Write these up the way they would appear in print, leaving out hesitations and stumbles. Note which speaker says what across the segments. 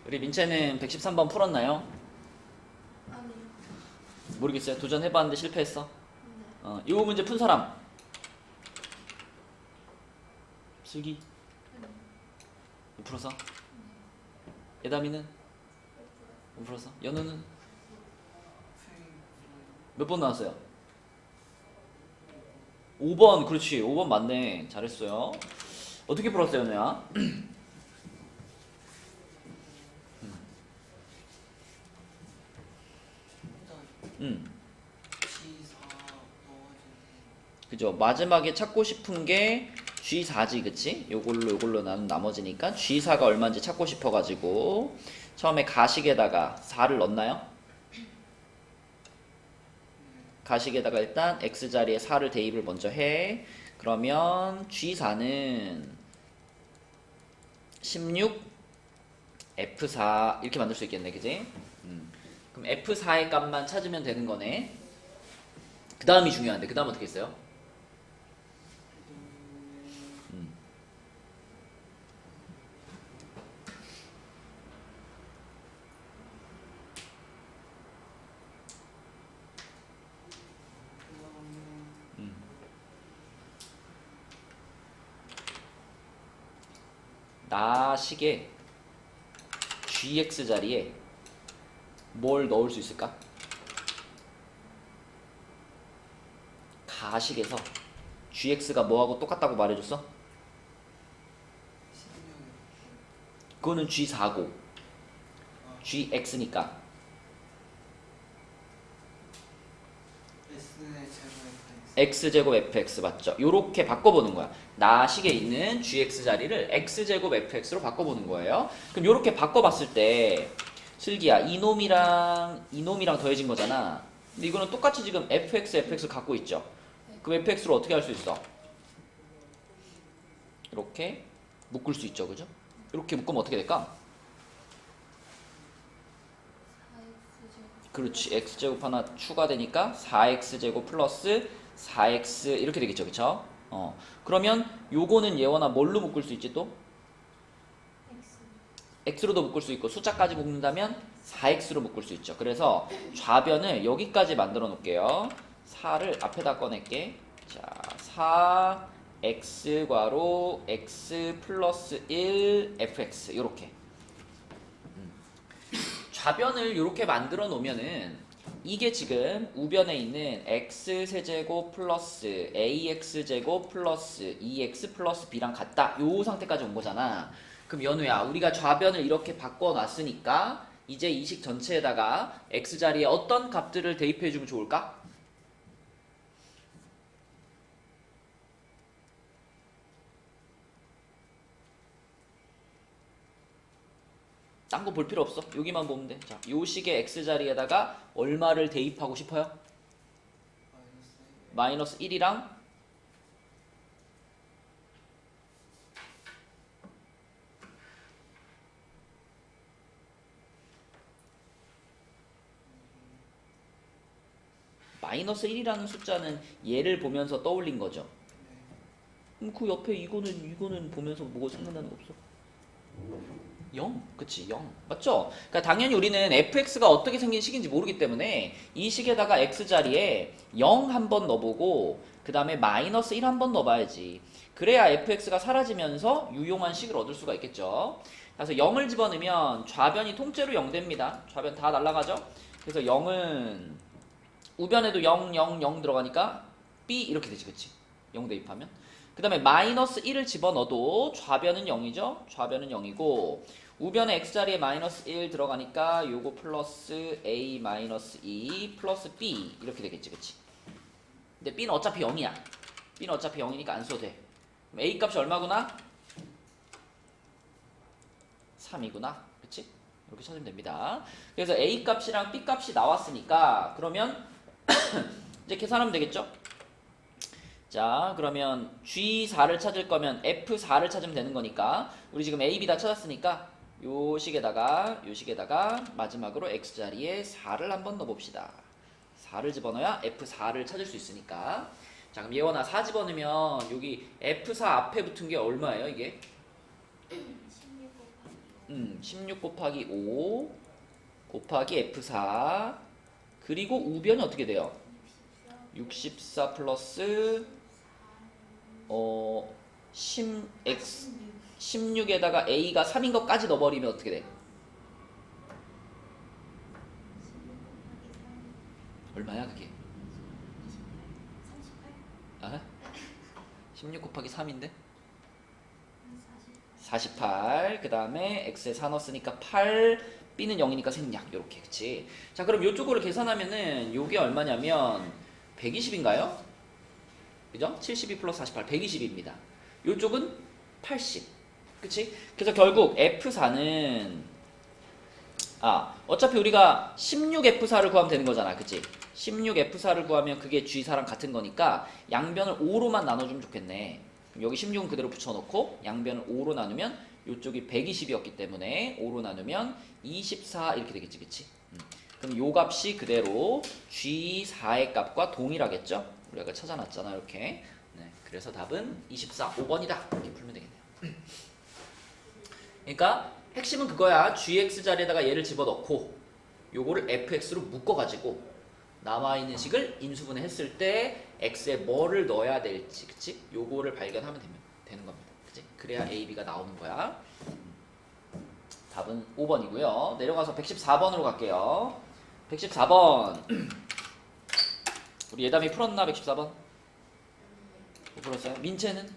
Speaker 1: 우리 민채는 113번 풀었나요?
Speaker 2: 아니요.
Speaker 1: 모르겠어요. 도전해봤는데 실패했어.
Speaker 2: 네.
Speaker 1: 이 문제 푼 사람. 슬기. 못 풀었어? 예담이는? 못 풀었어? 연우는? 몇 번 나왔어요? 5번. 그렇지. 5번 맞네. 잘했어요. 어떻게 풀었어요, 연우야? 그죠. 마지막에 찾고 싶은 게 G4지, 그치? 요걸로 나눈 나머지니까 G4가 얼마인지 찾고 싶어가지고 처음에 가식에다가 4를 넣었나요? 가식에다가 일단 X자리에 4를 대입을 먼저 해. 그러면 G4는 16 F4 이렇게 만들 수 있겠네, 그지? 그럼 F4의 값만 찾으면 되는 거네. 그 다음이 중요한데, 그 다음 어떻게 했어요? 나식의 gx 자리에 뭘 넣을 수 있을까? 가식에서 gx가 뭐하고 똑같다고 말해줬어? 그거는 g4고 gx니까 x제곱 fx 맞죠? 요렇게 바꿔보는 거야. 나식에 있는 gx 자리를 x제곱 fx로 바꿔보는 거예요. 그럼 요렇게 바꿔봤을 때 슬기야, 이놈이랑 더해진 거잖아. 근데 이거는 똑같이 지금 fx를 갖고 있죠. 그럼 fx를 어떻게 할 수 있어? 이렇게 묶을 수 있죠, 그죠? 이렇게 묶으면 어떻게 될까? 그렇지, x제곱 하나 추가되니까 4x제곱 플러스 4x 이렇게 되겠죠, 그쵸? 그러면 요거는 예원아 뭘로 묶을 수 있지 또? x로도 묶을 수 있고 숫자까지 묶는다면 4x로 묶을 수 있죠. 그래서 좌변을 여기까지 만들어 놓을게요. 4를 앞에다 꺼낼게. 자, 4x 괄호 x 플러스 1 fx 요렇게 좌변을 이렇게 만들어 놓으면은 이게 지금 우변에 있는 x세제곱 플러스 ax제곱 플러스 2x 플러스 b랑 같다. 요 상태까지 온 거잖아. 그럼 연우야, 우리가 좌변을 이렇게 바꿔놨으니까 이제 이 식 전체에다가 x자리에 어떤 값들을 대입해주면 좋을까? 딴 거 볼 필요 없어. 여기만 보면 돼. 자, 요 식의 x자리에다가 얼마를 대입하고 싶어요? 마이너스 1이랑 마이너스 1이라는 숫자는 얘를 보면서 떠올린 거죠. 그럼 그 옆에 이거는 보면서 뭐가 생각나는 거 없어? 0. 그치, 0. 맞죠? 그러니까 당연히 우리는 fx가 어떻게 생긴 식인지 모르기 때문에 이 식에다가 x자리에 0 한번 넣어보고 그 다음에 마이너스 1 한번 넣어봐야지. 그래야 fx가 사라지면서 유용한 식을 얻을 수가 있겠죠. 그래서 0을 집어넣으면 좌변이 통째로 0 됩니다. 좌변 다 날아가죠? 그래서 0은 우변에도 0, 0, 0 들어가니까 b 이렇게 되지, 그치? 0 대입하면. 그 다음에 마이너스 1을 집어넣어도 좌변은 0이죠? 좌변은 0이고 우변에 x자리에 마이너스 1 들어가니까 요거 플러스 a 마이너스 2 플러스 b 이렇게 되겠지, 그치? 근데 b는 어차피 0이야. b는 어차피 0이니까 안 써도 돼. 그럼 a 값이 얼마구나? 3이구나, 그치? 이렇게 찾으면 됩니다. 그래서 a 값이랑 b 값이 나왔으니까 그러면 이제 계산하면 되겠죠? 자, 그러면 G4를 찾을 거면 F4를 찾으면 되는 거니까 우리 지금 A, B 다 찾았으니까 요 식에다가 마지막으로 X자리에 4를 한번 넣어봅시다. 4를 집어넣어야 F4를 찾을 수 있으니까. 자, 그럼 예원아 4 집어넣으면 여기 F4 앞에 붙은 게 얼마예요, 이게?
Speaker 2: 16 곱하기
Speaker 1: 16 곱하기 5 곱하기 F4 그리고 우변이 어떻게 돼요? 64 플러스 16에다가 A가 3인 것까지 넣어버리면 어떻게 돼? 얼마야 그게?
Speaker 2: 38?
Speaker 1: 16 곱하기 3인데?
Speaker 2: 40?
Speaker 1: 48. 그 다음에 x에 4 넣었으니까 8, b는 0이니까 생략. 요렇게 그치? 자 그럼 요쪽으로 계산하면은 요게 얼마냐면 120인가요? 그죠? 72 플러스 48 120입니다. 요쪽은 80. 그치? 그래서 결국 F4는 어차피 우리가 16F4를 구하면 되는 거잖아. 그치? 16F4를 구하면 그게 G4랑 같은 거니까 양변을 5로만 나눠주면 좋겠네. 그럼 여기 16은 그대로 붙여놓고 양변을 5로 나누면 이쪽이 120이었기 때문에 5로 나누면 24 이렇게 되겠지. 그치? 그럼 요 값이 그대로 G4의 값과 동일하겠죠? 우리가 찾아놨잖아. 이렇게. 네, 그래서 답은 24, 5번이다. 이렇게 풀면 되겠네요. 그러니까 핵심은 그거야. gx 자리에다가 얘를 집어넣고 요거를 fx로 묶어가지고 남아있는 식을 인수분해 했을 때 x에 뭐를 넣어야 될지 그치? 요거를 발견하면 되는 겁니다. 그치? 그래야 a, b가 나오는 거야. 답은 5번이고요. 내려가서 114번으로 갈게요. 114번 우리 예담이 풀었나? 114번? 못 풀었어요? 민채는?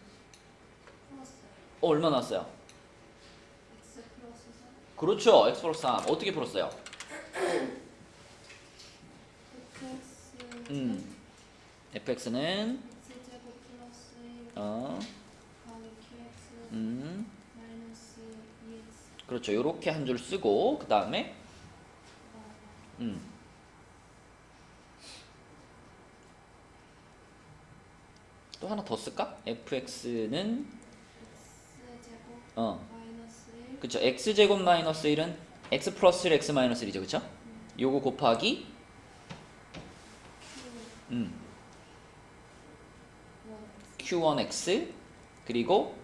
Speaker 2: 플러스
Speaker 1: 얼마 나왔어요?
Speaker 2: X 플러스 4
Speaker 1: 그렇죠. x 플러스 3 어떻게 풀었어요? fx는
Speaker 2: X제곱 플러스 1
Speaker 1: 어,
Speaker 2: 더하기 QX 마이너스 2X
Speaker 1: 그렇죠. 요렇게 한 줄 쓰고 그 다음에 또 하나 더 쓸까? fx는
Speaker 2: X제곱 마이너스 1
Speaker 1: 그쵸. x제곱 마이너스 1은 x 플러스 1 x 마이너스 1이죠. 그쵸? 요거 곱하기 q1x 그리고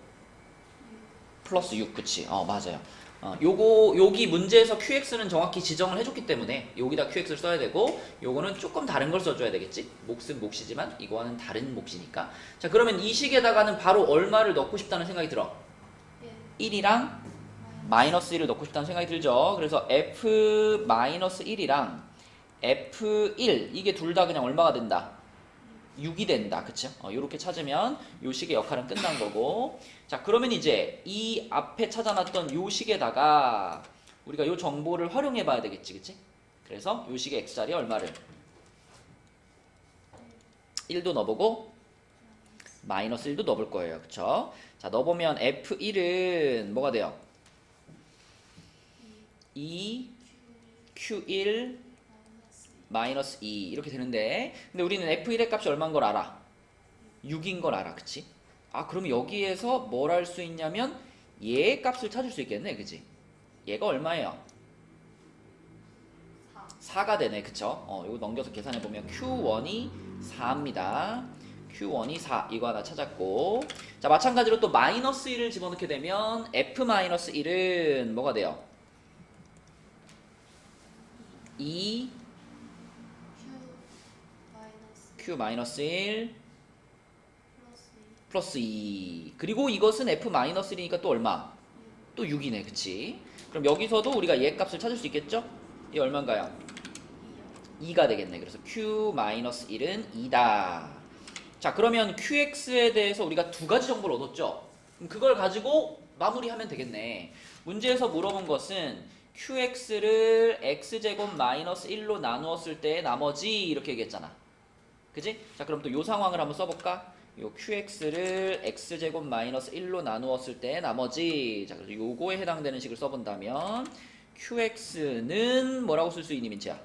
Speaker 1: 플러스 6 그치? 맞아요. 여기 문제에서 qx는 정확히 지정을 해줬기 때문에 여기다 qx를 써야 되고 요거는 조금 다른 걸 써줘야 되겠지? 몫은 몫이지만 이거와는 다른 몫이니까. 자 그러면 이 식에다가는 바로 얼마를 넣고 싶다는 생각이 들어? 1이랑 마이너스 1을 넣고 싶다는 생각이 들죠? 그래서 f-1이랑 f1 이게 둘 다 그냥 얼마가 된다? 6이 된다. 그쵸? 요렇게 찾으면 요 식의 역할은 끝난 거고. 자 그러면 이제 이 앞에 찾아놨던 요 식에다가 우리가 요 정보를 활용해 봐야 되겠지. 그치? 그래서 요 식의 x자리에 얼마를? 1도 넣어보고 마이너스 1도 넣어볼 거예요. 그쵸? 자 넣어보면 f1은 뭐가 돼요? 2 q1 마이너스 2 이렇게 되는데 근데 우리는 f1의 값이 얼마인 걸 알아? 6인 걸 알아. 그치? 그럼 여기에서 뭘 할 수 있냐면 얘의 값을 찾을 수 있겠네. 그치? 얘가 얼마예요? 4가 되네. 그쵸? 이거 넘겨서 계산해보면 q1이 4입니다. q1이 4 이거 하나 찾았고 자 마찬가지로 또 마이너스 1을 집어넣게 되면 f-1은 뭐가 돼요? 2 q-1 플러스 2 그리고 이것은 f-1이니까 또 얼마? 또 6이네. 그치? 그럼 여기서도 우리가 얘 값을 찾을 수 있겠죠? 얘 얼마인가요? 2가 되겠네. 그래서 q-1은 2다. 자 그러면 qx에 대해서 우리가 두 가지 정보를 얻었죠? 그럼 그걸 가지고 마무리하면 되겠네. 문제에서 물어본 것은 qx를 x제곱 마이너스 1로 나누었을 때 나머지 이렇게 얘기했잖아. 그지? 자 그럼 또 요 상황을 한번 써볼까? 요 qx를 x제곱 마이너스 1로 나누었을 때 나머지 자 그래서 요거에 해당되는 식을 써본다면 qx는 뭐라고 쓸 수 있니 민채야?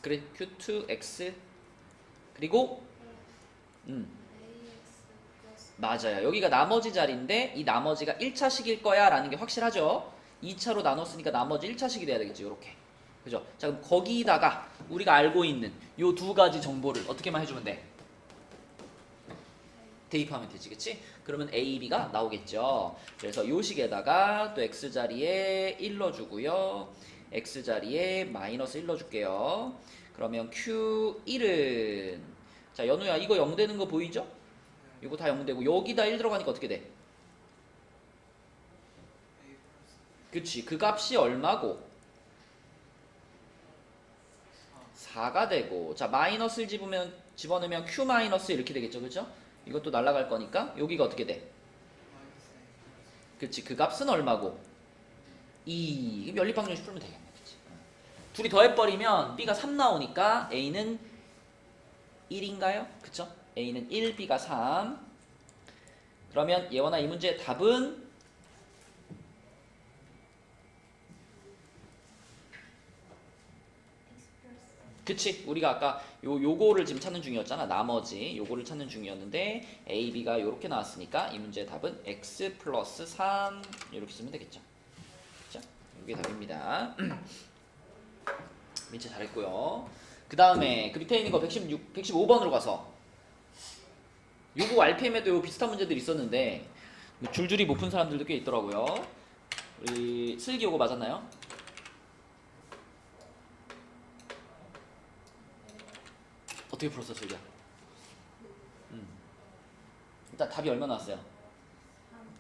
Speaker 1: 그래 q2x 그리고 맞아요. 여기가 나머지 자리인데 이 나머지가 1차식일 거야 라는 게 확실하죠. 2차로 나눴으니까 나머지 1차식이 돼야 되겠죠. 요렇게 그죠? 자, 그럼 거기다가 우리가 알고 있는 요 두 가지 정보를 어떻게만 해주면 돼? 대입하면 되지, 그치? 그러면 A, B가 나오겠죠. 그래서 요 식에다가 또 X자리에 1 넣어주고요. X자리에 마이너스 1 넣어줄게요. 그러면 Q1은 자, 연우야 이거 0 되는 거 보이죠? 이거 다 0 되고 여기다 1 들어가니까 어떻게 돼? 그치, 그 값이 얼마고? 4가 되고, 자 마이너스를 집어넣으면 Q 마이너스 이렇게 되겠죠, 그죠? 이것도 날아갈 거니까 여기가 어떻게 돼? 그치, 그 값은 얼마고? 2. 그럼 연립방정식 풀면 되겠네, 그치? 둘이 더해버리면 B가 3 나오니까 A는 1인가요? 그쵸? A는 1, B가 3. 그러면 예원아 이 문제의 답은 그치, 우리가 아까 요거를 지금 찾는 중이었잖아. 나머지 요거를 찾는 중이었는데 A, B가 요렇게 나왔으니까 이 문제의 답은 X 플러스 3 이렇게 쓰면 되겠죠. 자, 이게 답입니다. 민채 잘했고요. 그 다음에 그 밑에 있는 거 115번으로 가서 요거 RPM에도 요 비슷한 문제들이 있었는데 줄줄이 못 푼 사람들도 꽤 있더라고요. 우리 슬기 요거 맞았나요? 어떻게 풀었어, 슬기야? 일단 답이 얼마 나왔어요?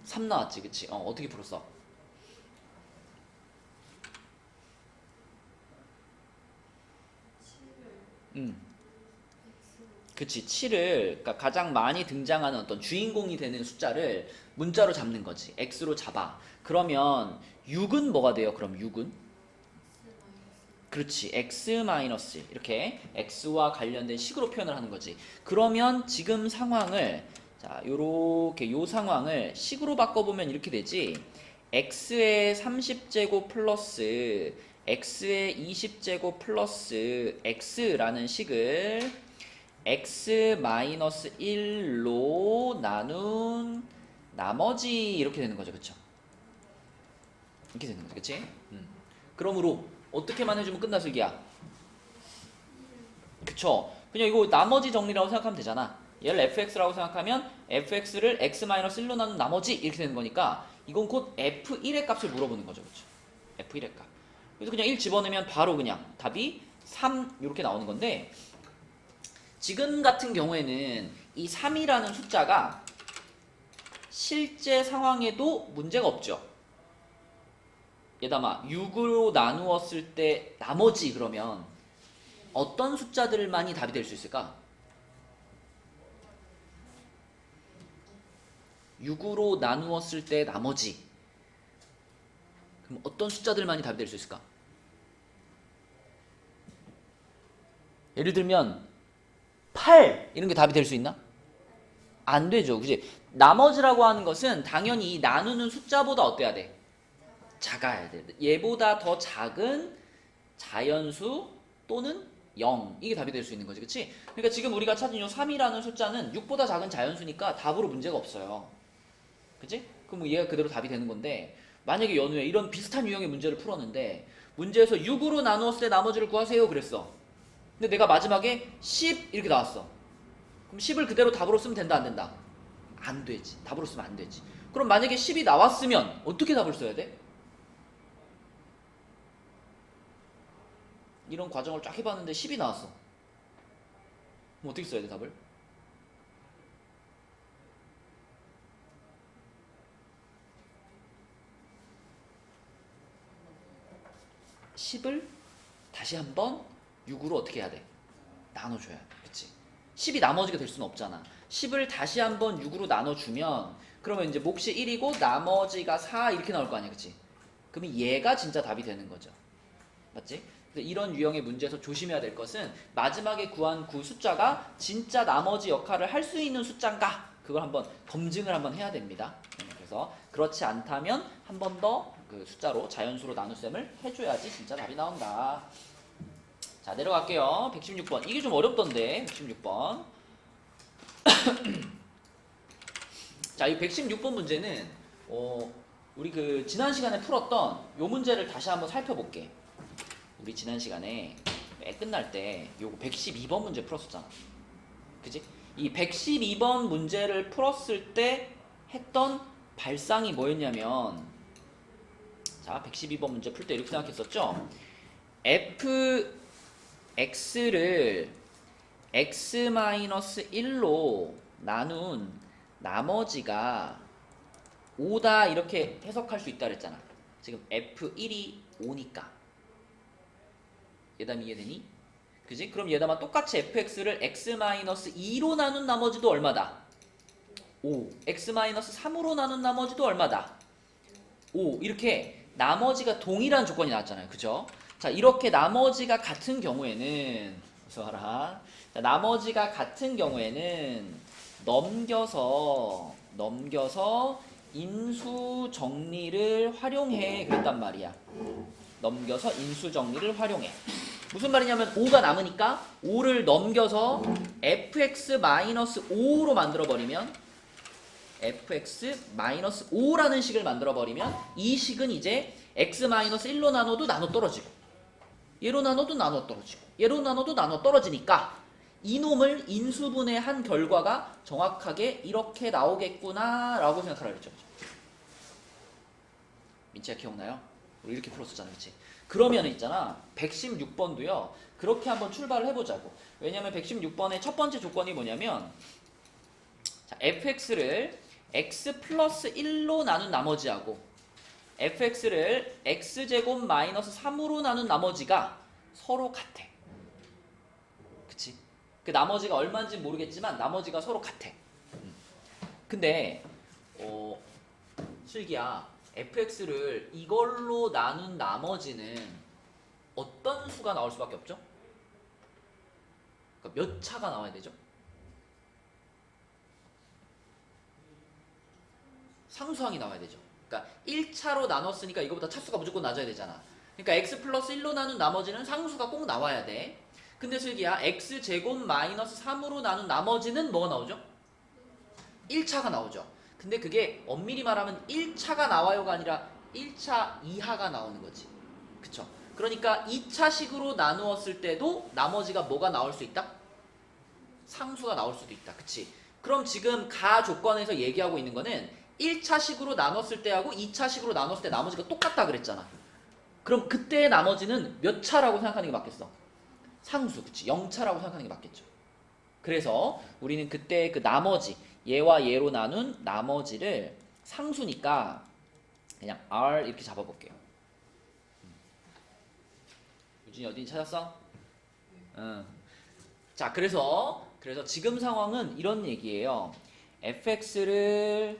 Speaker 1: 3 나왔지, 그치? 어떻게 풀었어? 그치, 7을 그러니까 가장 많이 등장하는 어떤 주인공이 되는 숫자를 문자로 잡는 거지. X로 잡아. 그러면 6은 뭐가 돼요? 그럼 6은? 그렇지, X-1 이렇게 X와 관련된 식으로 표현을 하는 거지. 그러면 지금 상황을 자 요렇게 요 상황을 식으로 바꿔보면 이렇게 되지. X의 30제곱 플러스 X의 20제곱 플러스 X라는 식을 X-1로 나눈 나머지 이렇게 되는 거죠, 그쵸? 이렇게 되는 거죠, 그치? 그러므로 어떻게만 해주면 끝나, 슬기야? 그쵸? 그냥 이거 나머지 정리라고 생각하면 되잖아. 얘를 fx라고 생각하면 fx를 x-1로 나눈 나머지 이렇게 되는 거니까 이건 곧 f1의 값을 물어보는 거죠, 그쵸? f1의 값. 그래서 그냥 1 집어넣으면 바로 그냥 답이 3 이렇게 나오는 건데 지금 같은 경우에는 이 3이라는 숫자가 실제 상황에도 문제가 없죠. 얘담아 6으로 나누었을 때 나머지 그러면 어떤 숫자들만이 답이 될 수 있을까? 6으로 나누었을 때 나머지 그럼 어떤 숫자들만이 답이 될 수 있을까? 예를 들면 8 이런 게 답이 될 수 있나? 안 되죠, 그지? 나머지라고 하는 것은 당연히 이 나누는 숫자보다 어때야 돼? 작아야 돼. 얘보다 더 작은 자연수 또는 0 이게 답이 될 수 있는 거지, 그치? 그러니까 지금 우리가 찾은 이 3이라는 숫자는 6보다 작은 자연수니까 답으로 문제가 없어요, 그치? 그럼 뭐 얘가 그대로 답이 되는 건데 만약에 연우에 이런 비슷한 유형의 문제를 풀었는데 문제에서 6으로 나누었을 때 나머지를 구하세요 그랬어. 근데 내가 마지막에 10 이렇게 나왔어. 그럼 10을 그대로 답으로 쓰면 된다, 안 된다? 안 되지. 답으로 쓰면 안 되지. 그럼 만약에 10이 나왔으면 어떻게 답을 써야 돼? 이런 과정을 쫙 해봤는데 10이 나왔어. 그럼 어떻게 써야 돼, 답을? (10을) 다시 한번 6으로 어떻게 해야 돼? 나눠줘야 돼, 그치? 10이 나머지가 될 수는 없잖아. 10을 다시 한번 6으로 나눠주면 그러면 이제 몫이 1이고 나머지가 4 이렇게 나올 거 아니야, 그치? 그러면 얘가 진짜 답이 되는 거죠, 맞지? 이런 유형의 문제에서 조심해야 될 것은 마지막에 구한 그 숫자가 진짜 나머지 역할을 할 수 있는 숫자인가 그걸 한번 검증을 한번 해야 됩니다. 그래서 그렇지 않다면 한 번 더 그 숫자로 자연수로 나눗셈을 해줘야지 진짜 답이 나온다. 자, 내려갈게요. 116번 이게 좀 어렵던데 116번 자, 이 116번 문제는 우리 그 지난 시간에 풀었던 요 문제를 다시 한번 살펴볼게. 우리 지난 시간에 매 끝날 때 요거 112번 문제 풀었었잖아. 그지? 이 112번 문제를 풀었을 때 했던 발상이 뭐였냐면, 자, 112번 문제 풀 때 이렇게 생각했었죠? fx를 x-1로 나눈 나머지가 5다 이렇게 해석할 수 있다 그랬잖아. 지금 f1이 5니까. 얘담 이해되니? 그지? 그럼 얘담아 똑같이 fx를 x-2로 나눈 나머지도 얼마다? 5. x-3으로 나눈 나머지도 얼마다? 5. 이렇게 나머지가 동일한 조건이 나왔잖아요. 그죠? 자, 이렇게 나머지가 같은 경우에는, 어서 와라. 자, 나머지가 같은 경우에는 넘겨서 인수 정리를 활용해 그랬단 말이야. 넘겨서 인수 정리를 활용해. 무슨 말이냐면 5가 남으니까 5를 넘겨서 fx-5로 만들어버리면, fx-5라는 식을 만들어버리면 이 식은 이제 x-1로 나눠도 나눠 떨어지고, 얘로 나눠도 나눠 떨어지고, 얘로 나눠도 나눠 떨어지니까 이놈을 인수분해한 결과가 정확하게 이렇게 나오겠구나 라고 생각하라 그랬죠. 민치야 기억나요? 우리 이렇게 풀었었잖아. 그치? 그러면 있잖아, 116번도요 그렇게 한번 출발을 해보자고. 왜냐면 116번의 첫 번째 조건이 뭐냐면, 자, fx를 x+1로 나눈 나머지하고 fx를 x제곱 마이너스 3으로 나눈 나머지가 서로 같아. 그치? 그 나머지가 얼마인지 모르겠지만 나머지가 서로 같아. 근데 슬기야, fx를 이걸로 나눈 나머지는 어떤 수가 나올 수밖에 없죠? 그러니까 몇 차가 나와야 되죠? 상수항이 나와야 되죠. 그러니까 1차로 나눴으니까 이거보다 차수가 무조건 낮아야 되잖아. 그러니까 x+1로 나눈 나머지는 상수가 꼭 나와야 돼. 근데 슬기야, x제곱 마이너스 3으로 나눈 나머지는 뭐가 나오죠? 1차가 나오죠. 근데 그게 엄밀히 말하면 1차가 나와요가 아니라 1차 이하가 나오는 거지. 그쵸? 그러니까 2차식으로 나누었을 때도 나머지가 뭐가 나올 수 있다? 상수가 나올 수도 있다. 그치? 그럼 지금 가 조건에서 얘기하고 있는 거는 1차식으로 나눴을 때하고 2차식으로 나눴을 때 나머지가 똑같다 그랬잖아. 그럼 그때의 나머지는 몇 차라고 생각하는 게 맞겠어? 상수, 그치? 0차라고 생각하는 게 맞겠죠. 그래서 우리는 그때 그 나머지, 얘와 얘로 나눈 나머지를 상수니까 그냥 R 이렇게 잡아볼게요. 유진이 어디 찾았어? 응. 자, 그래서 지금 상황은 이런 얘기예요. fx를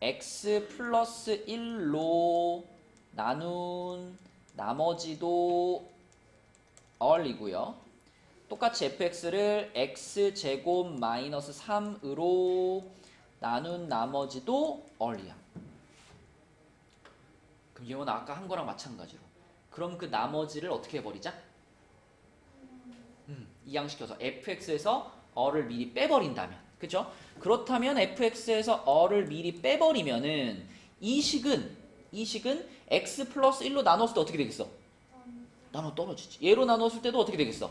Speaker 1: x+1로 나눈 나머지도 R이고요. 똑같이 fx를 x제곱 마이너스 3으로 나눈 나머지도 R이야. 그럼 얘는 아까 한 거랑 마찬가지로. 그럼 그 나머지를 어떻게 해버리자? 이항시켜서 fx에서 R을 미리 빼버린다면, 그죠? 그렇다면 fx에서 R을 미리 빼버리면은 이 식은 x+1로 나눴을 때 어떻게 되겠어? 나눠 떨어지지. 얘로 나눴을 때도 어떻게 되겠어?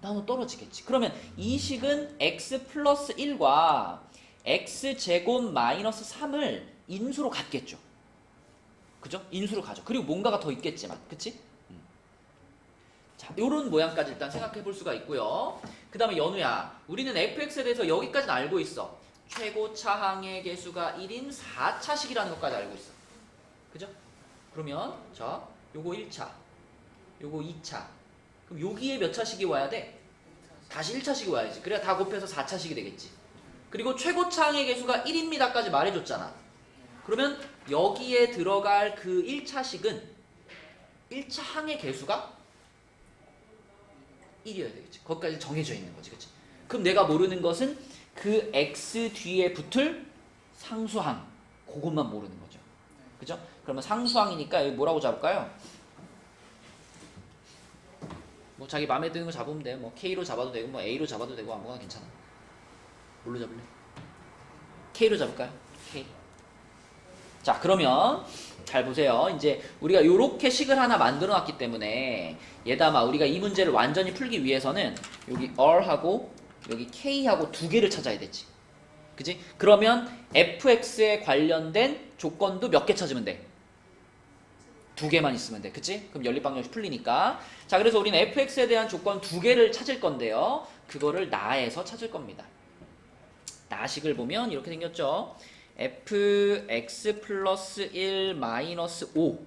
Speaker 1: 나눠 떨어지겠지. 그러면 이 식은 x+1과 x제곱 마이너스 3을 인수로 갖겠죠. 그죠? 인수로 가죠. 그리고 뭔가가 더 있겠지만, 그치? 자, 요런 모양까지 일단 생각해 볼 수가 있고요. 그 다음에 연우야, 우리는 fx에 대해서 여기까지는 알고 있어. 최고 차항의 개수가 1인 4차식이라는 것까지 알고 있어. 그죠? 그러면 자, 요거 1차, 요거 2차. 그럼 여기에 몇 차식이 와야 돼? 다시 1차식이 와야지. 그래야 다 곱해서 4차식이 되겠지. 그리고 최고 차항의 개수가 1입니다까지 말해줬잖아. 그러면 여기에 들어갈 그 1차식은 1차 항의 개수가 1이어야 되겠지. 거기까지 정해져 있는 거지. 그치? 그럼 내가 모르는 것은 그 x 뒤에 붙을 상수항. 그것만 모르는 거죠. 그죠? 그러면 상수항이니까 여기 뭐라고 잡을까요? 뭐 자기 마음에 드는 거 잡으면 돼. 뭐 K로 잡아도 되고 뭐 A로 잡아도 되고 아무거나 괜찮아. 뭘로 잡을래? K로 잡을까요? K. 자, 그러면 잘 보세요. 이제 우리가 이렇게 식을 하나 만들어 놨기 때문에 얘다마 우리가 이 문제를 완전히 풀기 위해서는 여기 r하고 여기 k하고 두 개를 찾아야 되지. 그지? 그러면 fx에 관련된 조건도 몇 개 찾으면 돼? 두 개만 있으면 돼. 그치? 그럼 연립방정식 풀리니까. 자, 그래서 우리는 fx에 대한 조건 두 개를 찾을 건데요. 그거를 나에서 찾을 겁니다. 나식을 보면 이렇게 생겼죠. fx 플러스 1 마이너스 5.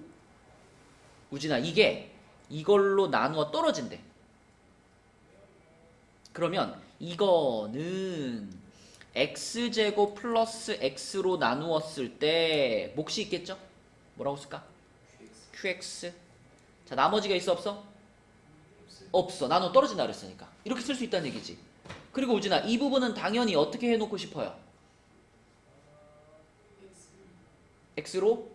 Speaker 1: 우진아, 이게 이걸로 나누어 떨어진대. 그러면 이거는 x제곱 플러스 x로 나누었을 때 몫이 있겠죠? 뭐라고 쓸까? qx. 자, 나머지가 있어 없어? 없어. 나누어 떨어진다 그랬으니까. 이렇게 쓸 수 있다는 얘기지. 그리고 우진아, 이 부분은 당연히 어떻게 해놓고 싶어요? x로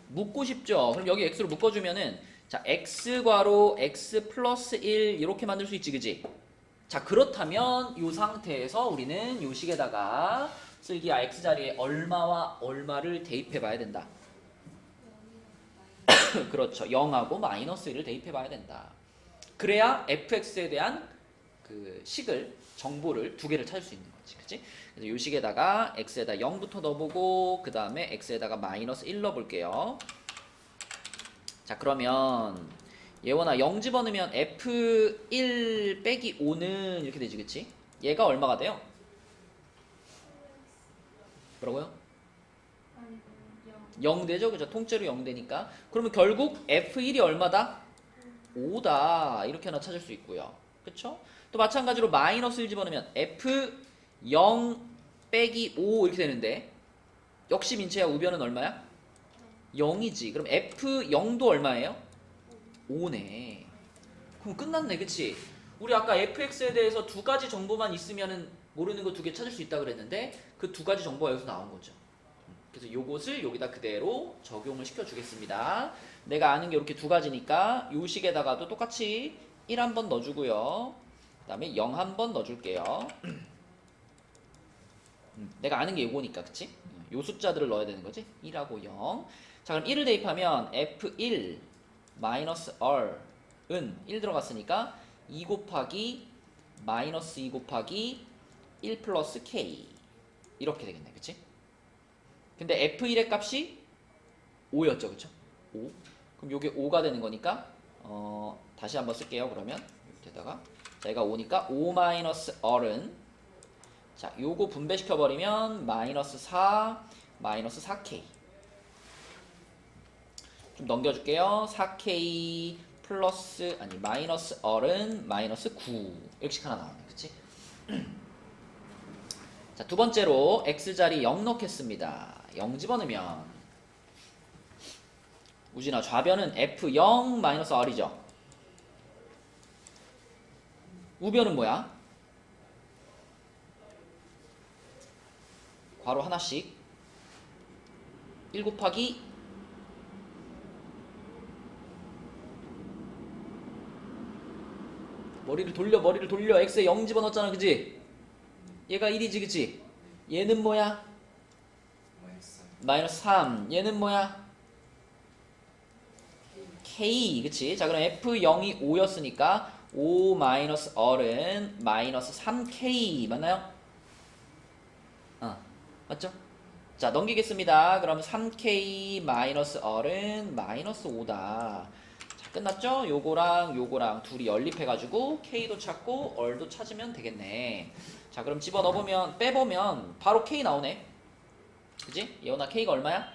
Speaker 1: 묶고 싶죠. 그럼 여기 x로 묶어주면은 자, x괄호 x 플러스 1 이렇게 만들 수 있지, 그지? 자, 그렇다면 이 상태에서 우리는 이 식에다가 슬기야 x 자리에 얼마와 얼마를 대입해 봐야 된다. 그렇죠. 0하고 마이너스 1을 대입해 봐야 된다. 그래야 fx에 대한 그 식을 정보를 두 개를 찾을 수 있는 거지. 그치? 그래서 이 식에다가 x에다 0부터 넣어보고 그 다음에 x에다가 마이너스 1 넣어볼게요. 자, 그러면 예원아 0 집어넣으면 f1 빼기 5는 이렇게 되지. 그치? 얘가 얼마가 돼요? 뭐라고요? 0 되죠? 그죠? 통째로 0 되니까. 그러면 결국 f1이 얼마다? 5다. 이렇게 하나 찾을 수 있고요. 그쵸? 또 마찬가지로 마이너스 1 집어넣으면 f0 빼기 5 이렇게 되는데 역시 민채야 우변은 얼마야? 0이지. 그럼 f0도 얼마예요? 5네. 그럼 끝났네. 그치? 우리 아까 fx에 대해서 두 가지 정보만 있으면은 모르는 거 두 개 찾을 수 있다 그랬는데 그 두 가지 정보가 여기서 나온 거죠. 그래서 요것을 여기다 그대로 적용을 시켜주겠습니다. 내가 아는 게 이렇게 두 가지니까 요 식에다가도 똑같이 1 한번 넣어주고요. 그 다음에 0 한번 넣어줄게요. 내가 아는 게 요거니까, 그치? 요 숫자들을 넣어야 되는 거지? 1하고 0. 자, 그럼 1을 대입하면 f1 마이너스 r은 1 들어갔으니까 2 곱하기 마이너스 2 곱하기 1 플러스 k 이렇게 되겠네. 그치? 근데 f1의 값이 5였죠. 그쵸? 5. 그럼 요게 5가 되는 거니까 다시 한번 쓸게요. 그러면 여기다가 자, 얘가 5니까 5 마이너스 r은 자, 요거 분배시켜 버리면 마이너스 4 마이너스 4k 좀 넘겨줄게요. 4k 플러스 아니 마이너스 r은 마이너스 9 이렇게 하나 나오네. 그치? 자, 두 번째로 x자리 0 넣겠습니다. 0 집어넣으면 우진아 좌변은 f0 마이너스 r이죠. 우변은 뭐야? 괄호 하나씩 1 곱하기 머리를 돌려 x에 0 집어넣었잖아. 그지? 얘가 1이지. 그치? 얘는 뭐야? 마이너스 3. 얘는 뭐야? k. 그치? 자, 그럼 f0이 5였으니까 5 마이너스 r은 마이너스 3k 맞나요? 맞죠? 자, 넘기겠습니다. 그럼 3k 마이너스 r은 마이너스 5다. 자, 끝났죠? 요거랑 둘이 연립해가지고 k도 찾고 r도 찾으면 되겠네. 자, 그럼 집어넣어보면 빼보면 바로 k 나오네. 그지? 예원아 k가 얼마야?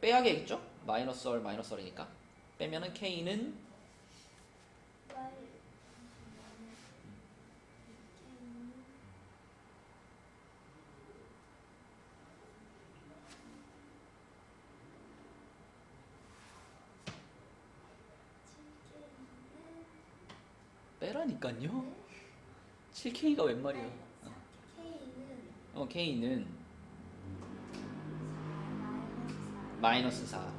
Speaker 1: 빼야겠죠? 마이너스 r 마이너스 r이니까 빼면은 k는 빼라니깐요. 7k가 웬 말이야? k는 마이너스 4.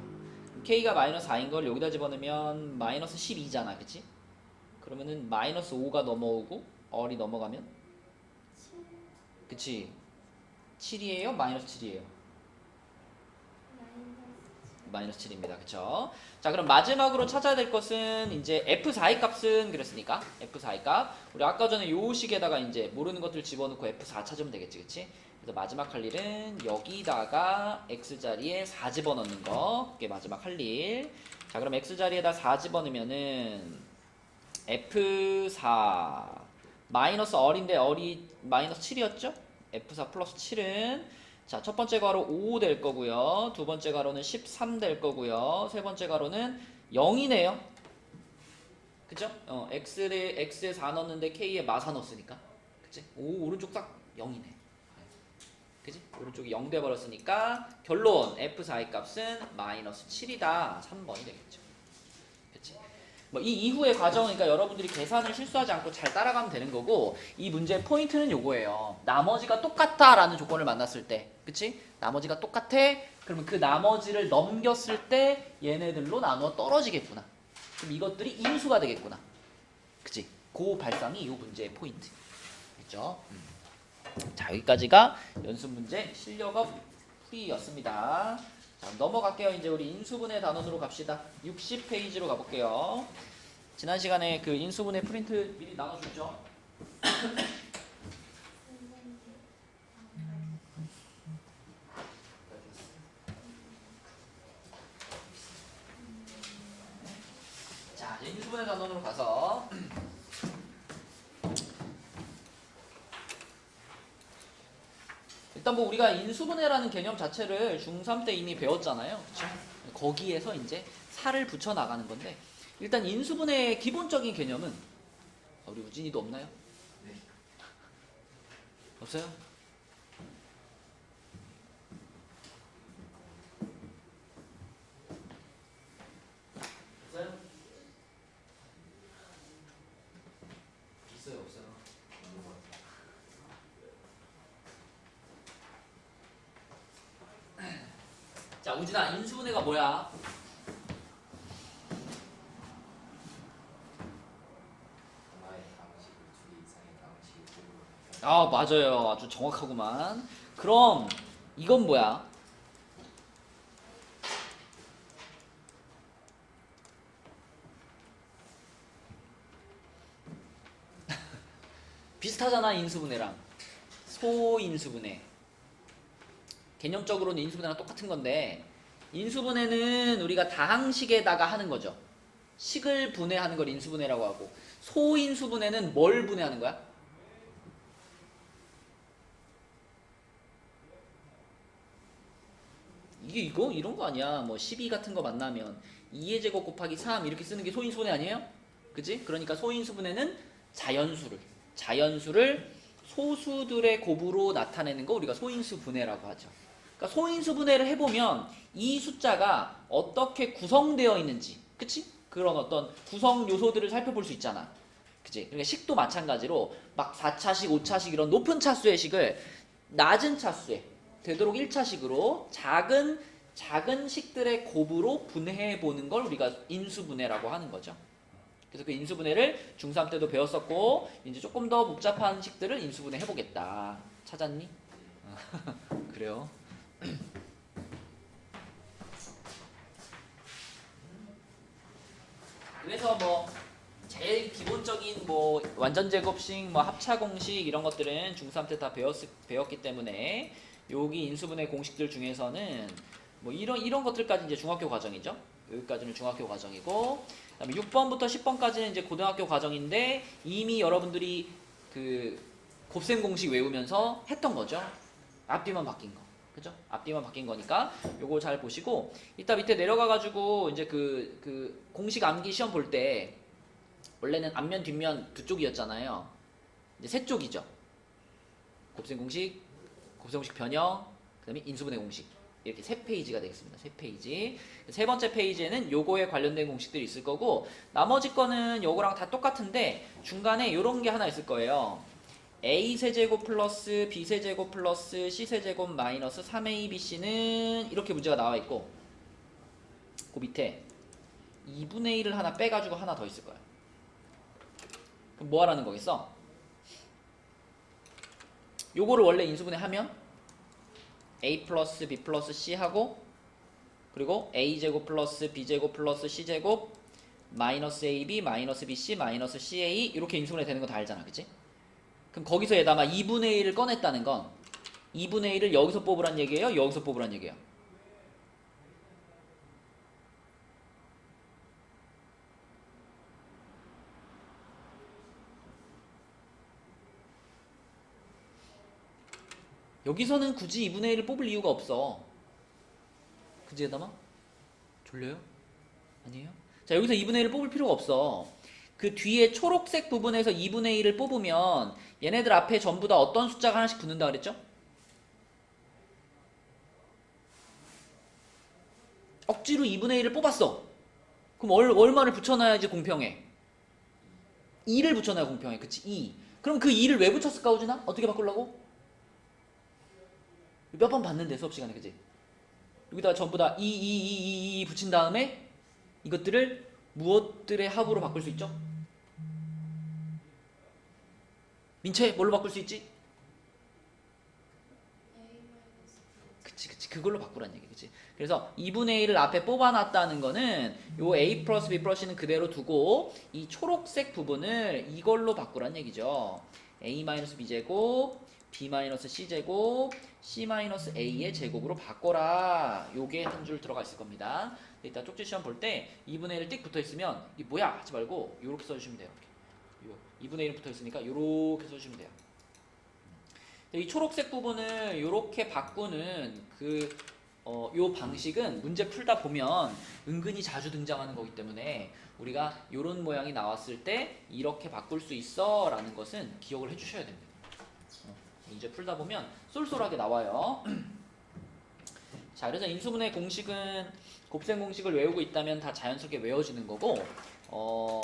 Speaker 1: k가 마이너스 4인 걸 여기다 집어넣으면 마이너스 12잖아. 그치? 그러면은 마이너스 5가 넘어오고 r이 넘어가면 그치? 7이에요? 마이너스 7이에요? 마이너스 7입니다. 그쵸? 자, 그럼 마지막으로 찾아야 될 것은 이제 F4의 값은 그랬으니까 F4의 값. 우리 아까 전에 요 식에다가 이제 모르는 것들 집어넣고 F4 찾으면 되겠지. 그치? 그래서 마지막 할 일은 여기다가 X자리에 4 집어넣는 거. 그게 마지막 할 일. 자, 그럼 X자리에다 4 집어넣으면은 F4 마이너스 얼인데 얼이 마이너스 7이었죠? F4 플러스 7은 자, 첫 번째 가로 5 될 거고요. 두 번째 가로는 13 될 거고요. 세 번째 가로는 0이네요. 그죠? X에 4 넣었는데 K에 마4 넣었으니까. 그치? 오, 오른쪽 딱 0이네. 그치? 오른쪽이 0 돼버렸으니까 결론 F4의 값은 마이너스 7이다. 3번이 되겠죠. 그치? 뭐 이 이후의 과정은 그러니까 여러분들이 계산을 실수하지 않고 잘 따라가면 되는 거고 이 문제의 포인트는 요거예요. 나머지가 똑같다 라는 조건을 만났을 때 그치? 나머지가 똑같아? 그러면 그 나머지를 넘겼을 때 얘네들로 나누어 떨어지겠구나. 그럼 이것들이 인수가 되겠구나. 그치? 그 발상이 이 문제의 포인트. 그죠? 자, 여기까지가 연습 문제 실력업 풀이였습니다. 자, 넘어갈게요. 이제 우리 인수분해 단원으로 갑시다. 60페이지로 가볼게요. 지난 시간에 그 인수분해 프린트 미리 나눠줬죠? 자, 이제 인수분해 단원으로 가서 일단 뭐 우리가 인수분해라는 개념 자체를 중3 때 이미 배웠잖아요. 그쵸? 거기에서 이제 살을 붙여 나가는 건데 일단 인수분해의 기본적인 개념은 우리 우진이도 없나요? 네. 없어요? 없어요? 있어요, 없어요? 자, 우진아, 인수분해가 뭐야? 아, 맞아요. 아주 정확하구만. 그럼 이건 뭐야? 비슷하잖아, 인수분해랑. 소인수분해. 개념적으로는 인수분해랑 똑같은 건데 인수분해는 우리가 다항식에다가 하는 거죠. 식을 분해하는 걸 인수분해라고 하고 소인수분해는 뭘 분해하는 거야? 이게 이런 거 아니야. 뭐 12 같은 거 만나면 2의 제곱 곱하기 3 이렇게 쓰는 게 소인수분해 아니에요? 그치? 그러니까 소인수분해는 자연수를 소수들의 곱으로 나타내는 거 우리가 소인수분해라고 하죠. 그러니까 소인수분해를 해보면 이 숫자가 어떻게 구성되어 있는지, 그치? 그런 어떤 구성 요소들을 살펴볼 수 있잖아. 그치? 그러니까 식도 마찬가지로 막 4차식, 5차식 이런 높은 차수의 식을 낮은 차수의 되도록 1차식으로 작은 식들의 곱으로 분해해 보는 걸 우리가 인수분해라고 하는 거죠. 그래서 그 인수분해를 중3 때도 배웠었고 이제 조금 더 복잡한 식들을 인수분해 해보겠다. 찾았니? 그래요. 그래서 뭐 제일 기본적인 뭐 완전 제곱식, 뭐 합차 공식 이런 것들은 중3 때 다 배웠기 때문에 여기 인수분해 공식들 중에서는 뭐 이런 것들까지 이제 중학교 과정이죠. 여기까지는 중학교 과정이고, 그다음에 6번부터 10번까지는 이제 고등학교 과정인데 이미 여러분들이 그 곱셈 공식 외우면서 했던 거죠. 앞뒤만 바뀐 거. 그죠? 앞뒤만 바뀐 거니까 요거 잘 보시고 이따 밑에 내려가가지고 이제 그 공식 암기 시험 볼 때 원래는 앞면 뒷면 두 쪽이었잖아요. 이제 세 쪽이죠. 곱셈 공식 변형, 그다음에 인수분해 공식 이렇게 세 페이지가 되겠습니다. 세 페이지. 세 번째 페이지에는 요거에 관련된 공식들이 있을 거고 나머지 거는 요거랑 다 똑같은데 중간에 요런 게 하나 있을 거예요. a세제곱 플러스 b세제곱 플러스 c세제곱 마이너스 3abc는 이렇게 문제가 나와 있고 그 밑에 2분의 1을 하나 빼가지고 하나 더 있을 거야. 그럼 뭐 하라는 거겠어? 요거를 원래 인수분해 하면 a 플러스 b 플러스 c 하고 그리고 a제곱 플러스 b제곱 플러스 c제곱 마이너스 ab 마이너스 bc 마이너스 ca 이렇게 인수분해 되는 거 다 알잖아, 그치? 그럼 거기서 얘다가 2분의 1을 꺼냈다는 건 2분의 1을 여기서 뽑으란 얘기예요? 여기서 뽑으란 얘기예요? 여기서는 굳이 2분의 1을 뽑을 이유가 없어. 그지, 얘담아? 졸려요? 아니에요? 자, 여기서 2분의 1을 뽑을 필요가 없어. 그 뒤에 초록색 부분에서 2분의 1을 뽑으면 얘네들 앞에 전부 다 어떤 숫자가 하나씩 붙는다 그랬죠? 억지로 2분의 1을 뽑았어. 그럼 얼마를 붙여놔야지 공평해? 2를 붙여놔야 공평해. 그치? 2. 그럼 그 2를 왜 붙였을까, 우진아? 어떻게 바꾸려고? 몇 번 봤는데, 수업 시간에, 그치? 여기다가 전부 다 2 붙인 다음에 이것들을 무엇들의 합으로 바꿀 수 있죠? 민채, 뭘로 바꿀 수 있지? 그치. 그걸로 바꾸란 얘기, 그치? 그래서 2분의 1을 앞에 뽑아놨다는 거는 요 a 플러스 b 플러스 c는 그대로 두고 이 초록색 부분을 이걸로 바꾸란 얘기죠. a 마이너스 b 제곱, b 마이너스 c 제곱, c 마이너스 a의 제곱으로 바꿔라. 요게 한 줄 들어가 있을 겁니다. 이따 쪽지 시험 볼 때 2분의 1 띡 붙어 있으면 이게 뭐야 하지 말고 요렇게 써주시면 돼요. 2분의 1 붙어 있으니까 요렇게 써주시면 돼요. 이 초록색 부분을 요렇게 바꾸는 요 방식은 문제 풀다 보면 은근히 자주 등장하는 거기 때문에 우리가 요런 모양이 나왔을 때 이렇게 바꿀 수 있어 라는 것은 기억을 해주셔야 됩니다. 이제 풀다 보면 쏠쏠하게 나와요. 자, 그래서 인수분해 공식은 곱셈 공식을 외우고 있다면 다 자연스럽게 외워지는 거고 요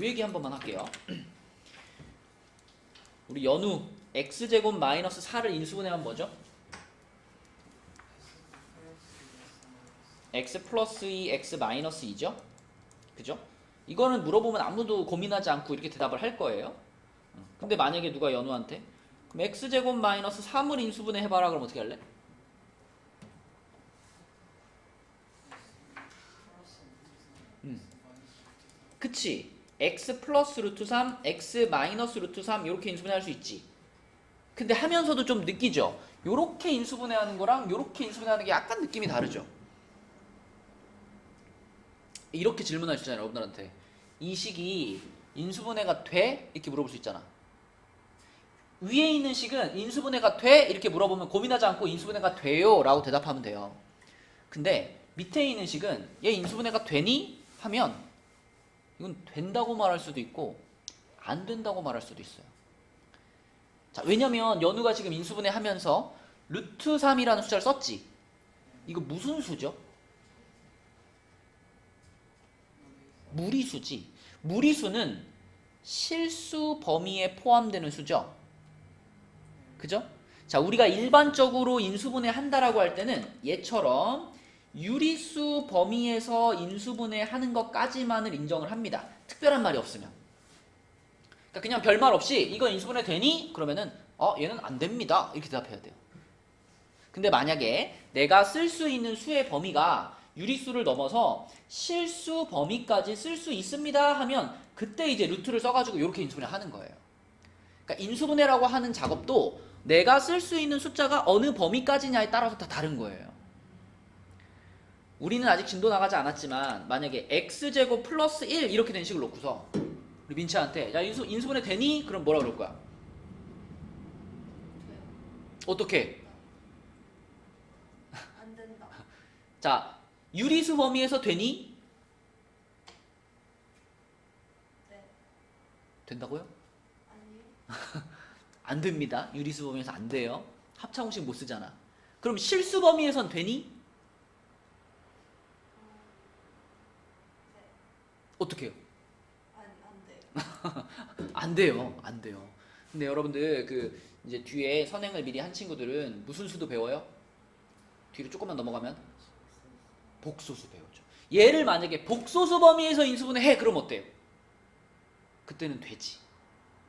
Speaker 1: 얘기 한 번만 할게요. 우리 연우 x제곱 마이너스 4를 인수분해하면 뭐죠? x 플러스 2, x 마이너스 2죠? 그죠? 이거는 물어보면 아무도 고민하지 않고 이렇게 대답을 할 거예요. 근데 만약에 누가 연우한테 그럼 x제곱 마이너스 3을 인수분해 해봐라 그러면 어떻게 할래? 그치? x 플러스 루트 3, x 마이너스 루트 3 이렇게 인수분해 할 수 있지. 근데 하면서도 좀 느끼죠? 요렇게 인수분해 하는 거랑 요렇게 인수분해 하는 게 약간 느낌이 다르죠? 이렇게 질문할 수 있잖아요, 여러분들한테. 이 식이 인수분해가 돼? 이렇게 물어볼 수 있잖아. 위에 있는 식은 인수분해가 돼? 이렇게 물어보면 고민하지 않고 인수분해가 돼요 라고 대답하면 돼요. 근데 밑에 있는 식은 얘 인수분해가 되니? 하면 이건 된다고 말할 수도 있고 안 된다고 말할 수도 있어요. 자, 왜냐면 연우가 지금 인수분해 하면서 루트 3이라는 숫자를 썼지. 이거 무슨 수죠? 무리수지. 무리수는 실수 범위에 포함되는 수죠. 그죠? 자, 우리가 일반적으로 인수분해 한다라고 할 때는 얘처럼 유리수 범위에서 인수분해 하는 것까지만을 인정을 합니다. 특별한 말이 없으면. 그러니까 그냥 별말 없이 이거 인수분해 되니? 그러면은 얘는 안 됩니다. 이렇게 대답해야 돼요. 근데 만약에 내가 쓸 수 있는 수의 범위가 유리수를 넘어서 실수 범위까지 쓸 수 있습니다 하면 그때 이제 루트를 써가지고 이렇게 인수분해 하는 거예요. 그러니까 인수분해라고 하는 작업도 내가 쓸 수 있는 숫자가 어느 범위까지냐에 따라서 다 다른 거예요. 우리는 아직 진도 나가지 않았지만 만약에 x제곱 플러스 1 이렇게 된 식을 놓고서 우리 민채한테 야 인수분해 되니? 그럼 뭐라 그럴 거야? 어떻게?
Speaker 2: 안 된다.
Speaker 1: 자, 유리수 범위에서 되니?
Speaker 2: 네.
Speaker 1: 된다고요?
Speaker 2: 아니요.
Speaker 1: 안 됩니다. 유리수 범위에서 안 돼요. 합차공식 못 쓰잖아. 그럼 실수 범위에선 되니?
Speaker 2: 네.
Speaker 1: 어떻게 해요?
Speaker 2: 안 돼요.
Speaker 1: 안 돼요. 근데 여러분들 이제 뒤에 선행을 미리 한 친구들은 무슨 수도 배워요? 뒤로 조금만 넘어가면 복소수 배우죠. 얘를 만약에 복소수 범위에서 인수분해 해 그럼 어때요? 그때는 되지.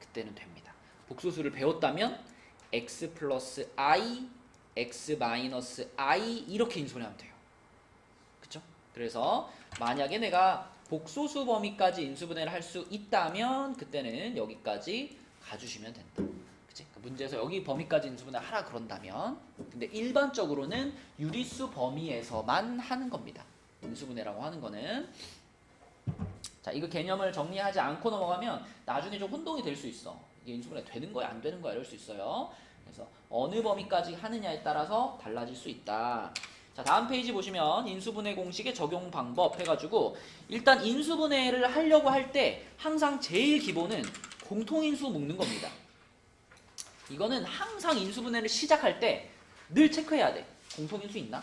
Speaker 1: 그때는 됩니다. 복소수를 배웠다면 x 플러스 i, x 마이너스 i 이렇게 인수분해하면 돼요. 그쵸? 그래서 만약에 내가 복소수 범위까지 인수분해를 할 수 있다면 그때는 여기까지 가주시면 된다. 그치? 그러니까 문제에서 여기 범위까지 인수분해 하라 그런다면, 근데 일반적으로는 유리수 범위에서만 하는 겁니다. 인수분해라고 하는 거는. 자, 이거 개념을 정리하지 않고 넘어가면 나중에 좀 혼동이 될 수 있어. 이게 인수분해 되는 거야 안 되는 거야 이럴 수 있어요. 그래서 어느 범위까지 하느냐에 따라서 달라질 수 있다. 자, 다음 페이지 보시면 인수분해 공식의 적용 방법 해가지고, 일단 인수분해를 하려고 할 때 항상 제일 기본은 공통인수 묶는 겁니다. 이거는 항상 인수분해를 시작할 때 늘 체크해야 돼. 공통인수 있나?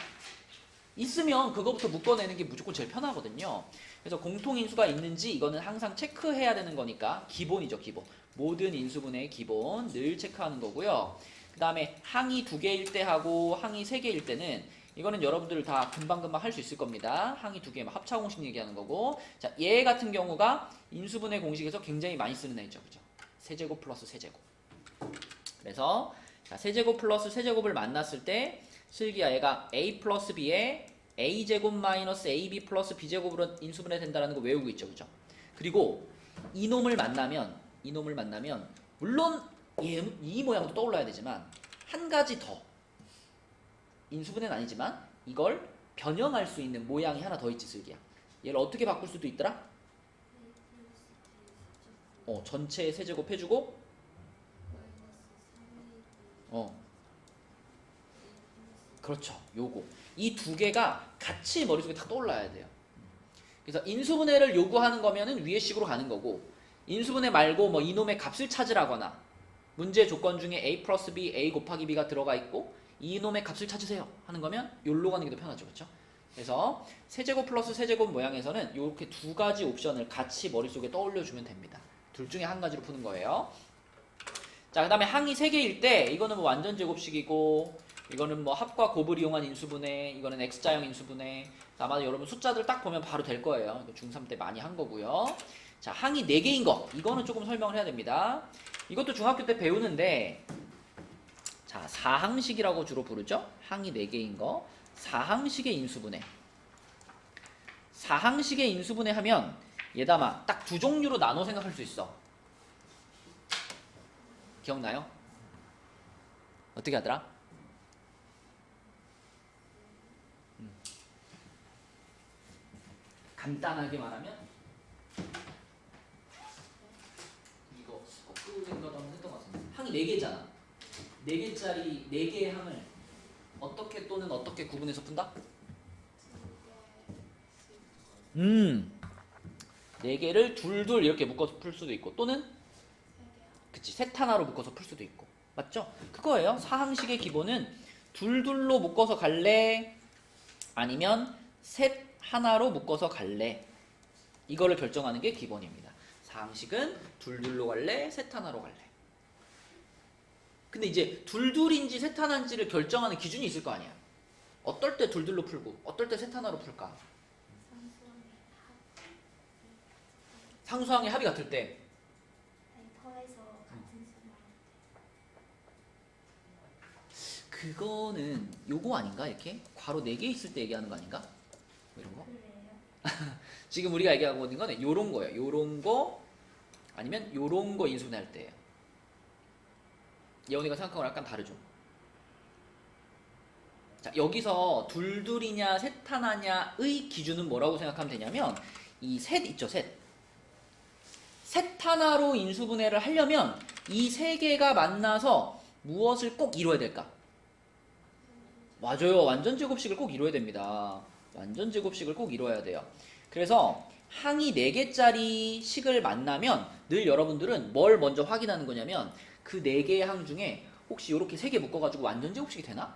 Speaker 1: 있으면 그거부터 묶어내는 게 무조건 제일 편하거든요. 그래서 공통인수가 있는지 이거는 항상 체크해야 되는 거니까 기본이죠, 기본. 모든 인수분해의 기본 늘 체크하는 거고요. 그 다음에 항이 2개일 때 하고 항이 3개일 때는 이거는 여러분들 다 금방금방 할 수 있을 겁니다. 항이 2개 합차 공식 얘기하는 거고. 자, 얘 같은 경우가 인수분해 공식에서 굉장히 많이 쓰는 애죠. 그죠? 세제곱 플러스 세제곱. 그래서 자, 세제곱 플러스 세제곱을 만났을 때 슬기야 얘가 a 플러스 b에 a제곱 마이너스 ab 플러스 b제곱으로 인수분해 된다는 거 외우고 있죠. 그죠? 그리고 이놈을 만나면 물론 이 모양도 떠올라야 되지만 한 가지 더, 인수분해는 아니지만 이걸 변형할 수 있는 모양이 하나 더 있지 슬기야. 얘를 어떻게 바꿀 수도 있더라? 전체 세제곱 해주고 그렇죠. 요거 이 두 개가 같이 머릿속에 딱 떠올라야 돼요. 그래서 인수분해를 요구하는 거면은 위의 식으로 가는 거고, 인수분해 말고 뭐 이놈의 값을 찾으라거나 문제 조건 중에 a 플러스 b, a 곱하기 b가 들어가 있고 이놈의 값을 찾으세요 하는 거면 요로 가는 게 더 편하죠. 그렇죠? 그래서 세제곱 플러스 세제곱 모양에서는 이렇게 두 가지 옵션을 같이 머릿속에 떠올려주면 됩니다. 둘 중에 한 가지로 푸는 거예요. 자, 그 다음에 항이 3개일 때 이거는 뭐 완전 제곱식이고, 이거는 뭐 합과 곱을 이용한 인수분해, 이거는 X자형 인수분해. 아마 여러분 숫자들 딱 보면 바로 될 거예요. 이거 중3 때 많이 한 거고요. 자, 항이 4개인 거, 이거는 조금 설명을 해야 됩니다. 이것도 중학교 때 배우는데, 자, 사항식이라고 주로 부르죠. 항이 4개인 거, 사항식의 인수분해. 사항식의 인수분해 하면 얘다마 딱 두 종류로 나눠 생각할 수 있어. 기억나요? 어떻게 하더라? 간단하게 말하면 이거 거꾸로 생각하면 했던 것 같은데, 항이 4개잖아. 4개짜리 4개의 항을 어떻게 또는 어떻게 구분해서 푼다? 4개를 둘둘 이렇게 묶어서 풀 수도 있고, 또는 그치, 셋 하나로 묶어서 풀 수도 있고. 맞죠? 그거예요. 사항식의 기본은 둘둘로 묶어서 갈래? 아니면 셋 하나로 묶어서 갈래? 이거를 결정하는 게 기본입니다. 사항식은 둘둘로 갈래? 셋 하나로 갈래? 근데 이제 둘둘인지 셋 하나인지를 결정하는 기준이 있을 거 아니야. 어떨 때 둘둘로 풀고 어떨 때 셋 하나로 풀까? 상수항의 합이 같을 때. 그거는 요거 아닌가? 이렇게 괄호 4개 있을 때 얘기하는 거 아닌가? 뭐 이런 거? 지금 우리가 얘기하고 있는 건 요런 거예요. 요런 거 아니면 요런 거 인수분해할 때예요. 예원이가 생각한 거랑 약간 다르죠? 자, 여기서 둘둘이냐 셋 하나냐의 기준은 뭐라고 생각하면 되냐면, 이 셋 있죠, 셋. 셋 하나로 인수분해를 하려면 이 세 개가 만나서 무엇을 꼭 이루어야 될까? 맞아요. 완전 제곱식을 꼭 이루어야 됩니다. 완전 제곱식을 꼭 이루어야 돼요. 그래서 항이 4개짜리 식을 만나면 늘 여러분들은 뭘 먼저 확인하는 거냐면, 그 4개의 항 중에 혹시 이렇게 3개 묶어가지고 완전 제곱식이 되나?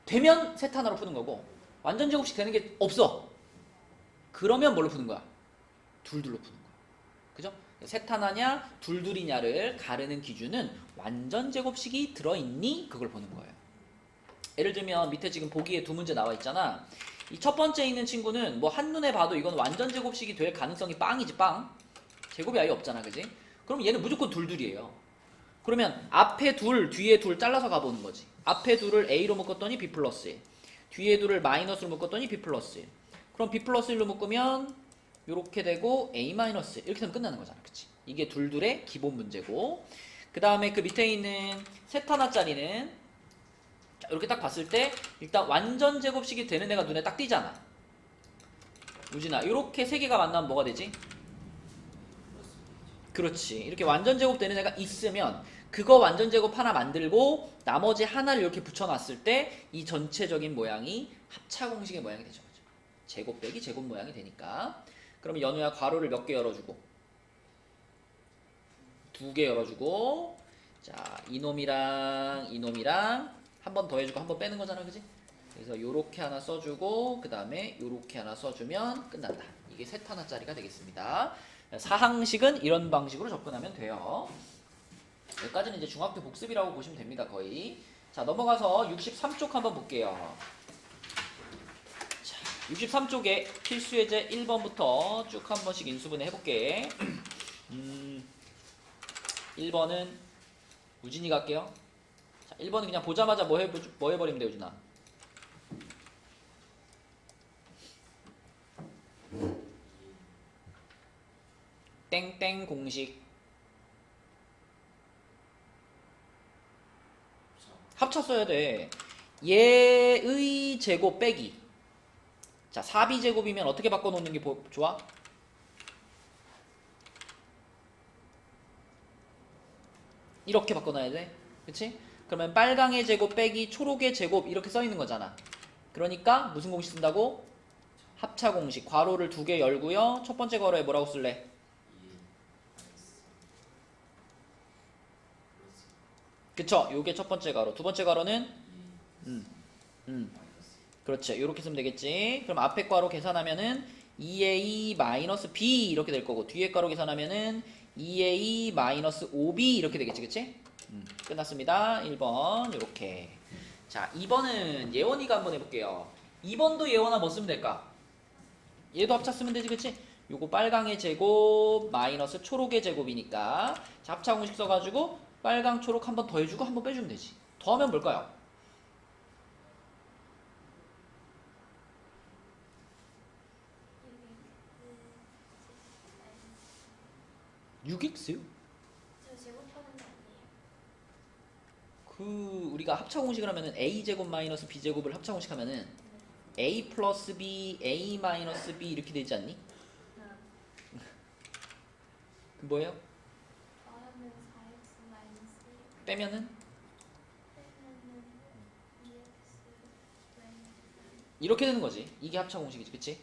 Speaker 1: 되면 셋 하나로 푸는 거고, 완전 제곱식 되는 게 없어. 그러면 뭘로 푸는 거야? 둘둘로 푸는 거야. 그죠? 셋 하나냐 둘둘이냐를 가르는 기준은 완전 제곱식이 들어있니? 그걸 보는 거예요. 예를 들면 밑에 지금 보기에 2문제 나와 있잖아. 이 첫 번째 있는 친구는 뭐 한눈에 봐도 이건 완전 제곱식이 될 가능성이 빵이지, 빵. 제곱이 아예 없잖아, 그지? 그럼 얘는 무조건 둘둘이에요. 그러면 앞에 둘, 뒤에 둘 잘라서 가보는 거지. 앞에 둘을 A로 묶었더니 B 플러스 1. 뒤에 둘을 마이너스로 묶었더니 B 플러스 1. 그럼 B 플러스 1로 묶으면 이렇게 되고 A 마이너스 1. 이렇게 되면 끝나는 거잖아. 그치? 이게 둘둘의 기본 문제고. 그 다음에 그 밑에 있는 셋 하나짜리는 이렇게 딱 봤을 때 일단 완전 제곱식이 되는 애가 눈에 딱 띄잖아. 우진아, 이렇게 세 개가 만나면 뭐가 되지? 그렇지. 이렇게 완전 제곱 되는 애가 있으면 그거 완전 제곱 하나 만들고 나머지 하나를 이렇게 붙여놨을 때 이 전체적인 모양이 합차 공식의 모양이 되죠. 제곱 빼기 제곱 모양이 되니까. 그러면 연우야 괄호를 몇 개 열어주고 2개 열어주고 자 이놈이랑 이놈이랑 한 번 더 해주고 한 번 빼는 거잖아, 그지? 그래서 요렇게 하나 써주고 그 다음에 요렇게 하나 써주면 끝난다. 이게 셋 하나짜리가 되겠습니다. 사항식은 이런 방식으로 접근하면 돼요. 여기까지는 이제 중학교 복습이라고 보시면 됩니다, 거의. 자, 넘어가서 63쪽 한번 볼게요. 자, 63쪽에 필수 예제 1번부터 쭉 한 번씩 인수분해 해볼게. 1번은 우진이가 할게요. 자, 1번은 그냥 보자마자 뭐 해버리면 돼, 우진아? 땡땡 공식. 합쳐 써야 돼. 얘의 제곱 빼기. 자, 4b 제곱이면 어떻게 바꿔놓는 게 좋아? 이렇게 바꿔놔야 돼. 그치? 그러면 빨강의 제곱 빼기 초록의 제곱 이렇게 써있는 거잖아. 그러니까 무슨 공식 쓴다고? 합차 공식. 괄호를 2개 열고요. 첫 번째 괄호에 뭐라고 쓸래? 그쵸? 요게 첫 번째 괄호. 두 번째 괄호는 그렇지. 요렇게 쓰면 되겠지. 그럼 앞에 괄호 계산하면은 2a-b 이렇게 될 거고 뒤에 괄호 계산하면은 2a-5b 이렇게 되겠지. 그치? 끝났습니다. 1번 요렇게. 자, 2번은 예원이가 한번 해볼게요. 2번도 예원아 뭐 쓰면 될까? 얘도 합차 쓰면 되지. 그치? 요거 빨강의 제곱 마이너스 초록의 제곱이니까 자, 합차 공식 써가지고 빨강 초록 한 번 더 해주고 한 번 빼주면 되지. 더하면 뭘까요? 6x요?
Speaker 2: 저 제곱하는 거 아니에요?
Speaker 1: 그 우리가 합차 공식을 하면은 a 제곱 마이너스 b 제곱을 합차 공식 하면은 a 플러스 b, a 마이너스 b 이렇게 되지 않니? 그 뭐예요?
Speaker 2: 더하면 4x 마이너스 1
Speaker 1: 빼면은
Speaker 2: 빼면은 2x 마이너스
Speaker 1: 이렇게 되는 거지. 이게 합차 공식이지, 그치?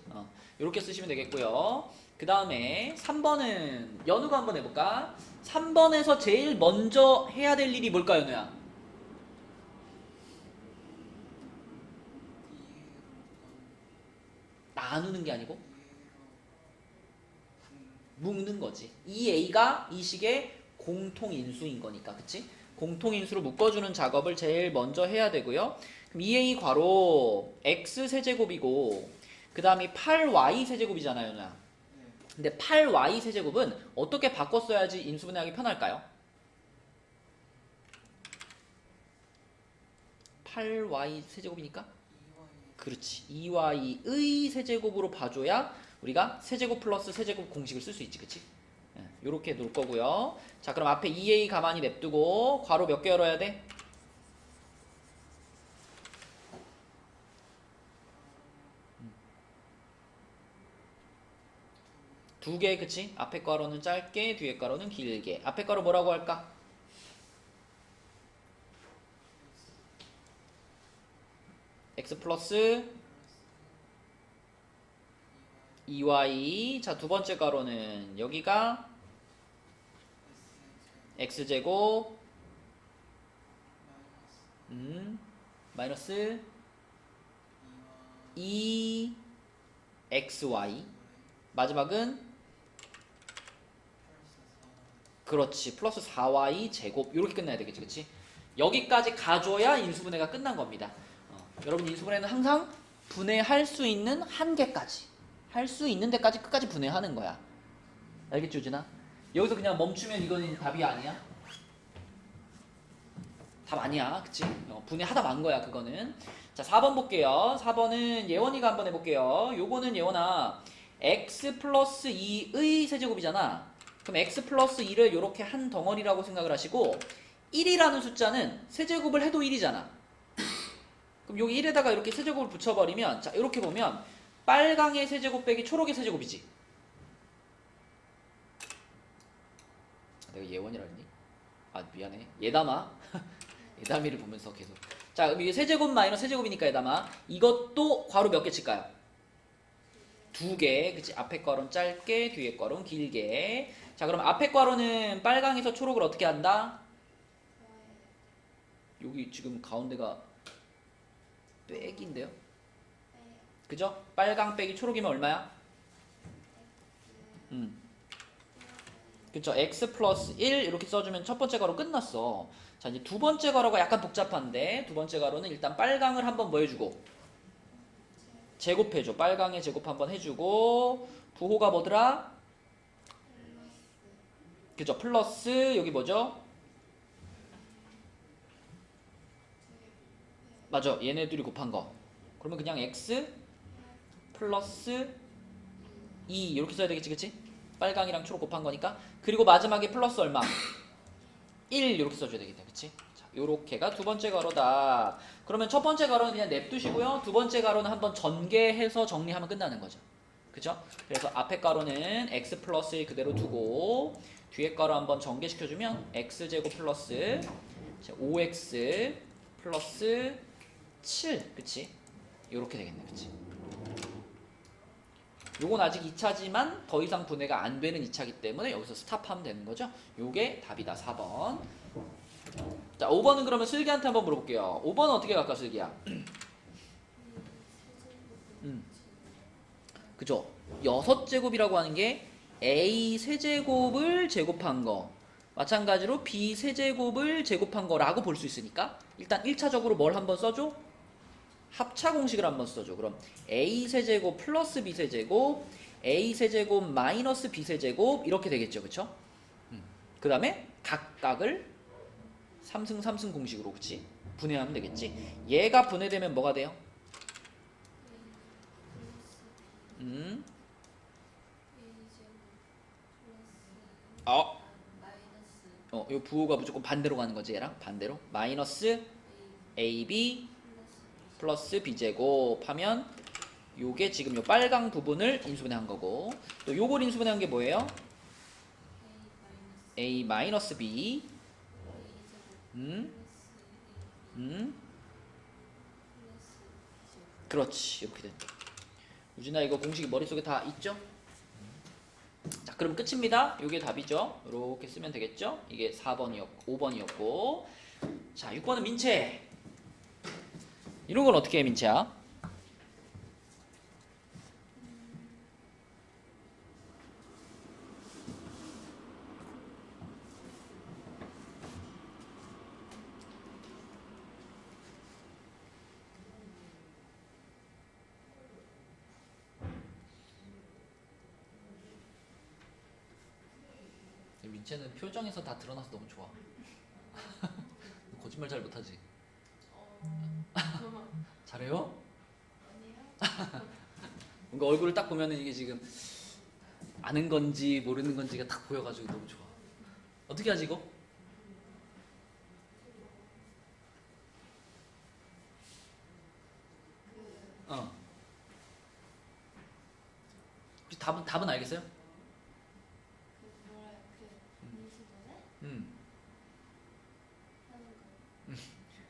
Speaker 1: 이렇게 쓰시면 되겠고요. 그 다음에 3번은 연우가 한번 해볼까? 3번에서 제일 먼저 해야 될 일이 뭘까, 연우야? 나누는 게 아니고 묶는 거지. 이 A가 이 식의 공통인수인 거니까, 그치? 공통인수로 묶어주는 작업을 제일 먼저 해야 되고요. 그럼 2A 괄호 x 세제곱이고 그 다음이 8y 세제곱이잖아요, 연우야. 근데 8y 세제곱은 어떻게 바꿨어야지 인수분해하기 편할까요? 8y 세제곱이니까? 그렇지. 2y의 세제곱으로 봐줘야 우리가 세제곱 플러스 세제곱 공식을 쓸 수 있지, 그치? 요렇게 놓을 거고요. 자, 그럼 앞에 2a 가만히 냅두고 괄호 몇 개 열어야 돼? 두 개, 그치? 앞에 괄호는 짧게, 뒤에 괄호는 길게. 앞에 괄호 뭐라고 할까? x 플러스 2y. 자, 두 번째 괄호는 여기가 x제곱 마이너스 2xy. 마지막은 그렇지. 플러스 4y 제곱. 이렇게 끝나야 되겠지, 그치? 여기까지 가줘야 인수분해가 끝난 겁니다. 여러분 인수분해는 항상 분해할 수 있는 한계까지, 할 수 있는 데까지 끝까지 분해하는 거야. 알겠지, 우진아? 여기서 그냥 멈추면 이거는 답이 아니야. 답 아니야. 그치? 분해 하다 만 거야 그거는. 자 4번 볼게요. 4번은 예원이가 한번 해볼게요. 요거는 예원아 x 플러스 2의 세제곱이잖아. 그럼 x 플러스 2를 요렇게 한 덩어리라고 생각을 하시고 1이라는 숫자는 세제곱을 해도 1이잖아. 그럼 여기 1에다가 이렇게 세제곱을 붙여버리면 자 이렇게 보면 빨강의 세제곱 빼기 초록의 세제곱이지. 내가 예원이라 했니? 아 미안해. 예담아. 예담이를 보면서 계속. 자 그럼 이게 세제곱 마이너스 세제곱이니까 예담아. 이것도 괄호 몇 개 칠까요? 2개. 그치? 앞에 괄호는 짧게 뒤에 괄호는 길게. 자 그럼 앞에 괄호는 빨강에서 초록을 어떻게 한다? 여기 지금 가운데가 빼기인데요? 그죠? 빨강 빼기 초록이면 얼마야? 그쵸? x 플러스 1 이렇게 써주면 첫 번째 가로 끝났어. 자 이제 두 번째 가로가 약간 복잡한데 두 번째 가로는 일단 빨강을 한번 뭐 해주고 제곱해줘. 빨강의 제곱 한번 해주고 부호가 뭐더라? 그죠? 플러스 여기 뭐죠? 맞아. 얘네들이 곱한 거. 그러면 그냥 x 플러스 2 이렇게 써야 되겠지 그치? 빨강이랑 초록 곱한 거니까. 그리고 마지막에 플러스 얼마? 1 이렇게 써줘야 되겠네 그치? 자, 요렇게가 두 번째 가로다. 그러면 첫 번째 가로는 그냥 냅두시고요. 두 번째 가로는 한번 전개해서 정리하면 끝나는 거죠. 그죠? 그래서 앞에 가로는 x 플러스 1 그대로 두고 뒤에 가로 한번 전개시켜주면 x제곱 플러스 5x 플러스 7 그치? 요렇게 되겠네 그치? 요건 아직 2차지만 더 이상 분해가 안 되는 2차기 때문에 여기서 스탑하면 되는 거죠. 요게 답이다 4번. 자 5번은 그러면 슬기한테 한번 물어볼게요. 5번은 어떻게 갈까 슬기야? 그죠? 6제곱이라고 하는 게 a 세제곱을 제곱한 거 마찬가지로 b 세제곱을 제곱한 거라고 볼 수 있으니까 일단 1차적으로 뭘 한번 써줘? 합차 공식을 한번 써줘. 그럼 a 세제곱 플러스 b 세제곱 a 세제곱 마이너스 b 세제곱 이렇게 되겠죠. 그쵸? 그 다음에 각각을 3승 3승 공식으로 그치? 분해하면 되겠지. 얘가 분해되면 뭐가 돼요? 이 부호가 무조건 반대로 가는 거지 얘랑 반대로 마이너스 ab 플러스 b제곱 하면 요게 지금 요 빨강 부분을 인수분해한 거고 또 요걸 인수분해한 게 뭐예요? a 마이너스 b 그렇지 이렇게 된다. 우진아 이거 공식이 머릿속에 다 있죠? 자 그럼 끝입니다. 요게 답이죠. 이렇게 쓰면 되겠죠? 이게 5번이었고 자 6번은 민채. 이런 건 어떻게 해 민채야? 민채는 표정에서 다 드러나서 너무 좋아. 거짓말 잘 못하지? 잘해요? 뭔가 얼굴을 딱 보면은 이게 지금 아는 건지 모르는 건지가 딱 보여가지고 너무 좋아. 어떻게 하지 이거? 혹시 답은 알겠어요?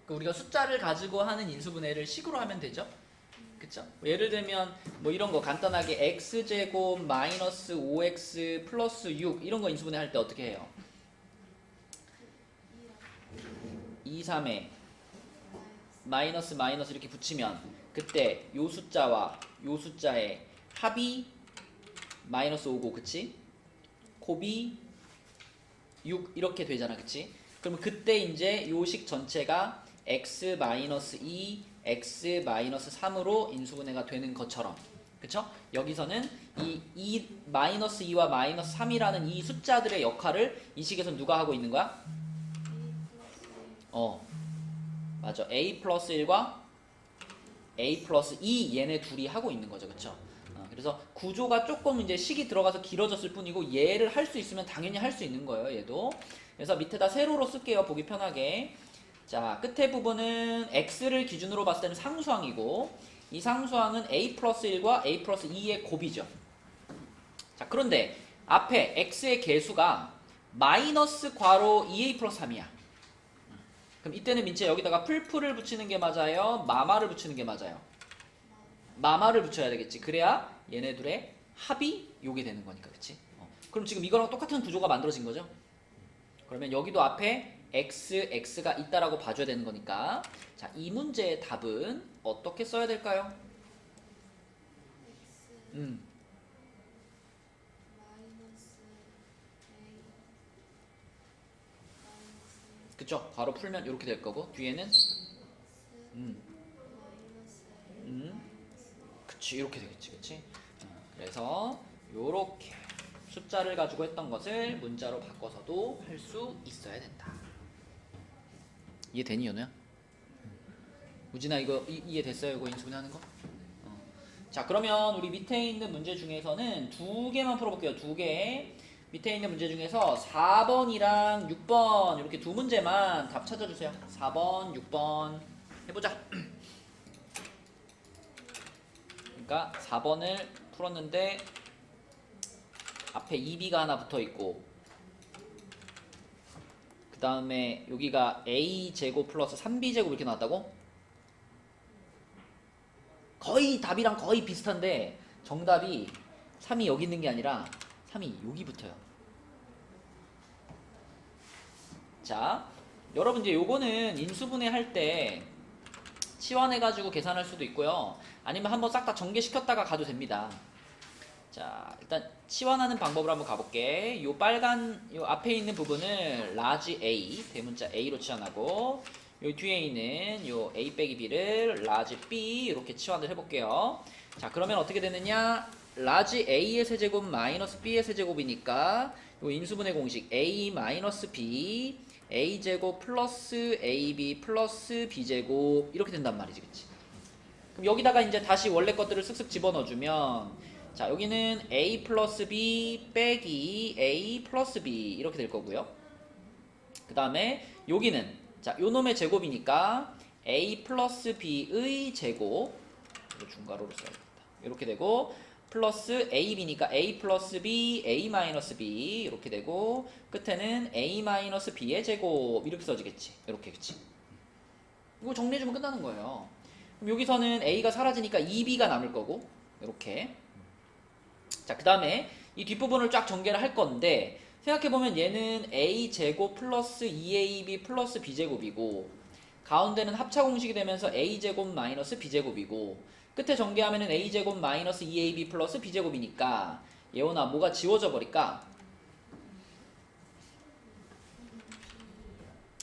Speaker 1: 그러니까 우리가 숫자를 가지고 하는 인수분해를 식으로 하면 되죠. 그쵸? 예를 들면 뭐 이런 거 간단하게 x제곱 마이너스 5x 플러스 6 이런 거 인수분해 할 때 어떻게 해요? 2, 3에 마이너스 마이너스 이렇게 붙이면 그때 요 숫자와 요 숫자의 합이 마이너스 5고 그치? 곱이 6 이렇게 되잖아 그치? 그러면 그때 이제 요식 전체가 x 마이너스 2 x 마이너스 3으로 인수분해가 되는 것처럼 그쵸? 여기서는 이 마이너스 2와 마이너스 3이라는 이 숫자들의 역할을 이 식에서 누가 하고 있는 거야? 맞아. a 플러스 1과 a 플러스 2 얘네 둘이 하고 있는 거죠. 그쵸? 그래서 구조가 조금 이제 식이 들어가서 길어졌을 뿐이고 얘를 할 수 있으면 당연히 할 수 있는 거예요. 얘도. 그래서 밑에다 세로로 쓸게요. 보기 편하게. 자, 끝에 부분은 x를 기준으로 봤을 때는 상수항이고 이 상수항은 a 플러스 1과 a 플러스 2의 곱이죠. 자, 그런데 앞에 x의 개수가 마이너스 괄호 2a 플러스 3이야. 그럼 이때는 민채 여기다가 풀풀을 붙이는 게 맞아요? 마마를 붙이는 게 맞아요? 마마를 붙여야 되겠지. 그래야 얘네들의 합이 요게 되는 거니까. 그치? 그럼 지금 이거랑 똑같은 구조가 만들어진 거죠? 그러면 여기도 앞에 x가 있다라고 봐줘야 되는 거니까. 자, 이 문제의 답은 어떻게 써야 될까요?
Speaker 2: x 마이너스 a 마이너스
Speaker 1: 그쵸? 바로 풀면 이렇게 될 거고 뒤에는
Speaker 2: x 마이너스 a
Speaker 1: 그치 이렇게 되겠지. 그치? 그래서 요렇게 숫자를 가지고 했던 것을 문자로 바꿔서도 할 수 있어야 된다. 이해되니 연우야? 우진아 이거 이해됐어요? 이거 인수분해 하는 거? 자, 그러면 우리 밑에 있는 문제 중에서는 두 개만 풀어볼게요. 두 개. 밑에 있는 문제 중에서 4번이랑 6번 이렇게 두 문제만 답 찾아주세요. 4번, 6번 해보자. 그러니까 4번을 풀었는데 앞에 2b가 하나 붙어있고 그 다음에 여기가 a제곱 플러스 3b제곱 이렇게 나왔다고? 거의 답이랑 거의 비슷한데 정답이 3이 여기 있는 게 아니라 3이 여기 붙어요. 자, 여러분 이제 요거는 인수분해 할 때 치환해가지고 계산할 수도 있고요. 아니면 한번 싹 다 전개시켰다가 가도 됩니다. 자, 일단 치환하는 방법을 한번 가볼게. 요 빨간 요 앞에 있는 부분을 라지 A 대문자 A로 치환하고 요 뒤에 있는 요 A 빼기 B를 라지 B 이렇게 치환을 해볼게요. 자, 그러면 어떻게 되느냐? 라지 A의 세제곱 마이너스 B의 세제곱이니까 요 인수분해 공식 A 마이너스 B A제곱 플러스 AB 플러스 B제곱 이렇게 된단 말이지. 그치? 그럼 여기다가 이제 다시 원래 것들을 쓱쓱 집어넣어주면 자, 여기는 A 플러스 B 빼기 A 플러스 B 이렇게 될 거고요. 그 다음에 여기는 자, 요 놈의 제곱이니까 A 플러스 B의 제곱 이거 중괄호로 써야겠다. 이렇게 되고 플러스 AB니까 A 플러스 B, A 마이너스 B 이렇게 되고 끝에는 A 마이너스 B의 제곱 이렇게 써지겠지. 이렇게 그치? 이거 정리해주면 끝나는 거예요. 그럼 여기서는 A가 사라지니까 2B가 남을 거고 이렇게 자, 그 다음에 이 뒷부분을 쫙 전개를 할 건데 생각해보면 얘는 A제곱 플러스 2AB 플러스 B제곱이고 가운데는 합차 공식이 되면서 A제곱 마이너스 B제곱이고 끝에 전개하면은 A제곱 마이너스 2AB 플러스 B제곱이니까 예원아 뭐가 지워져 버릴까?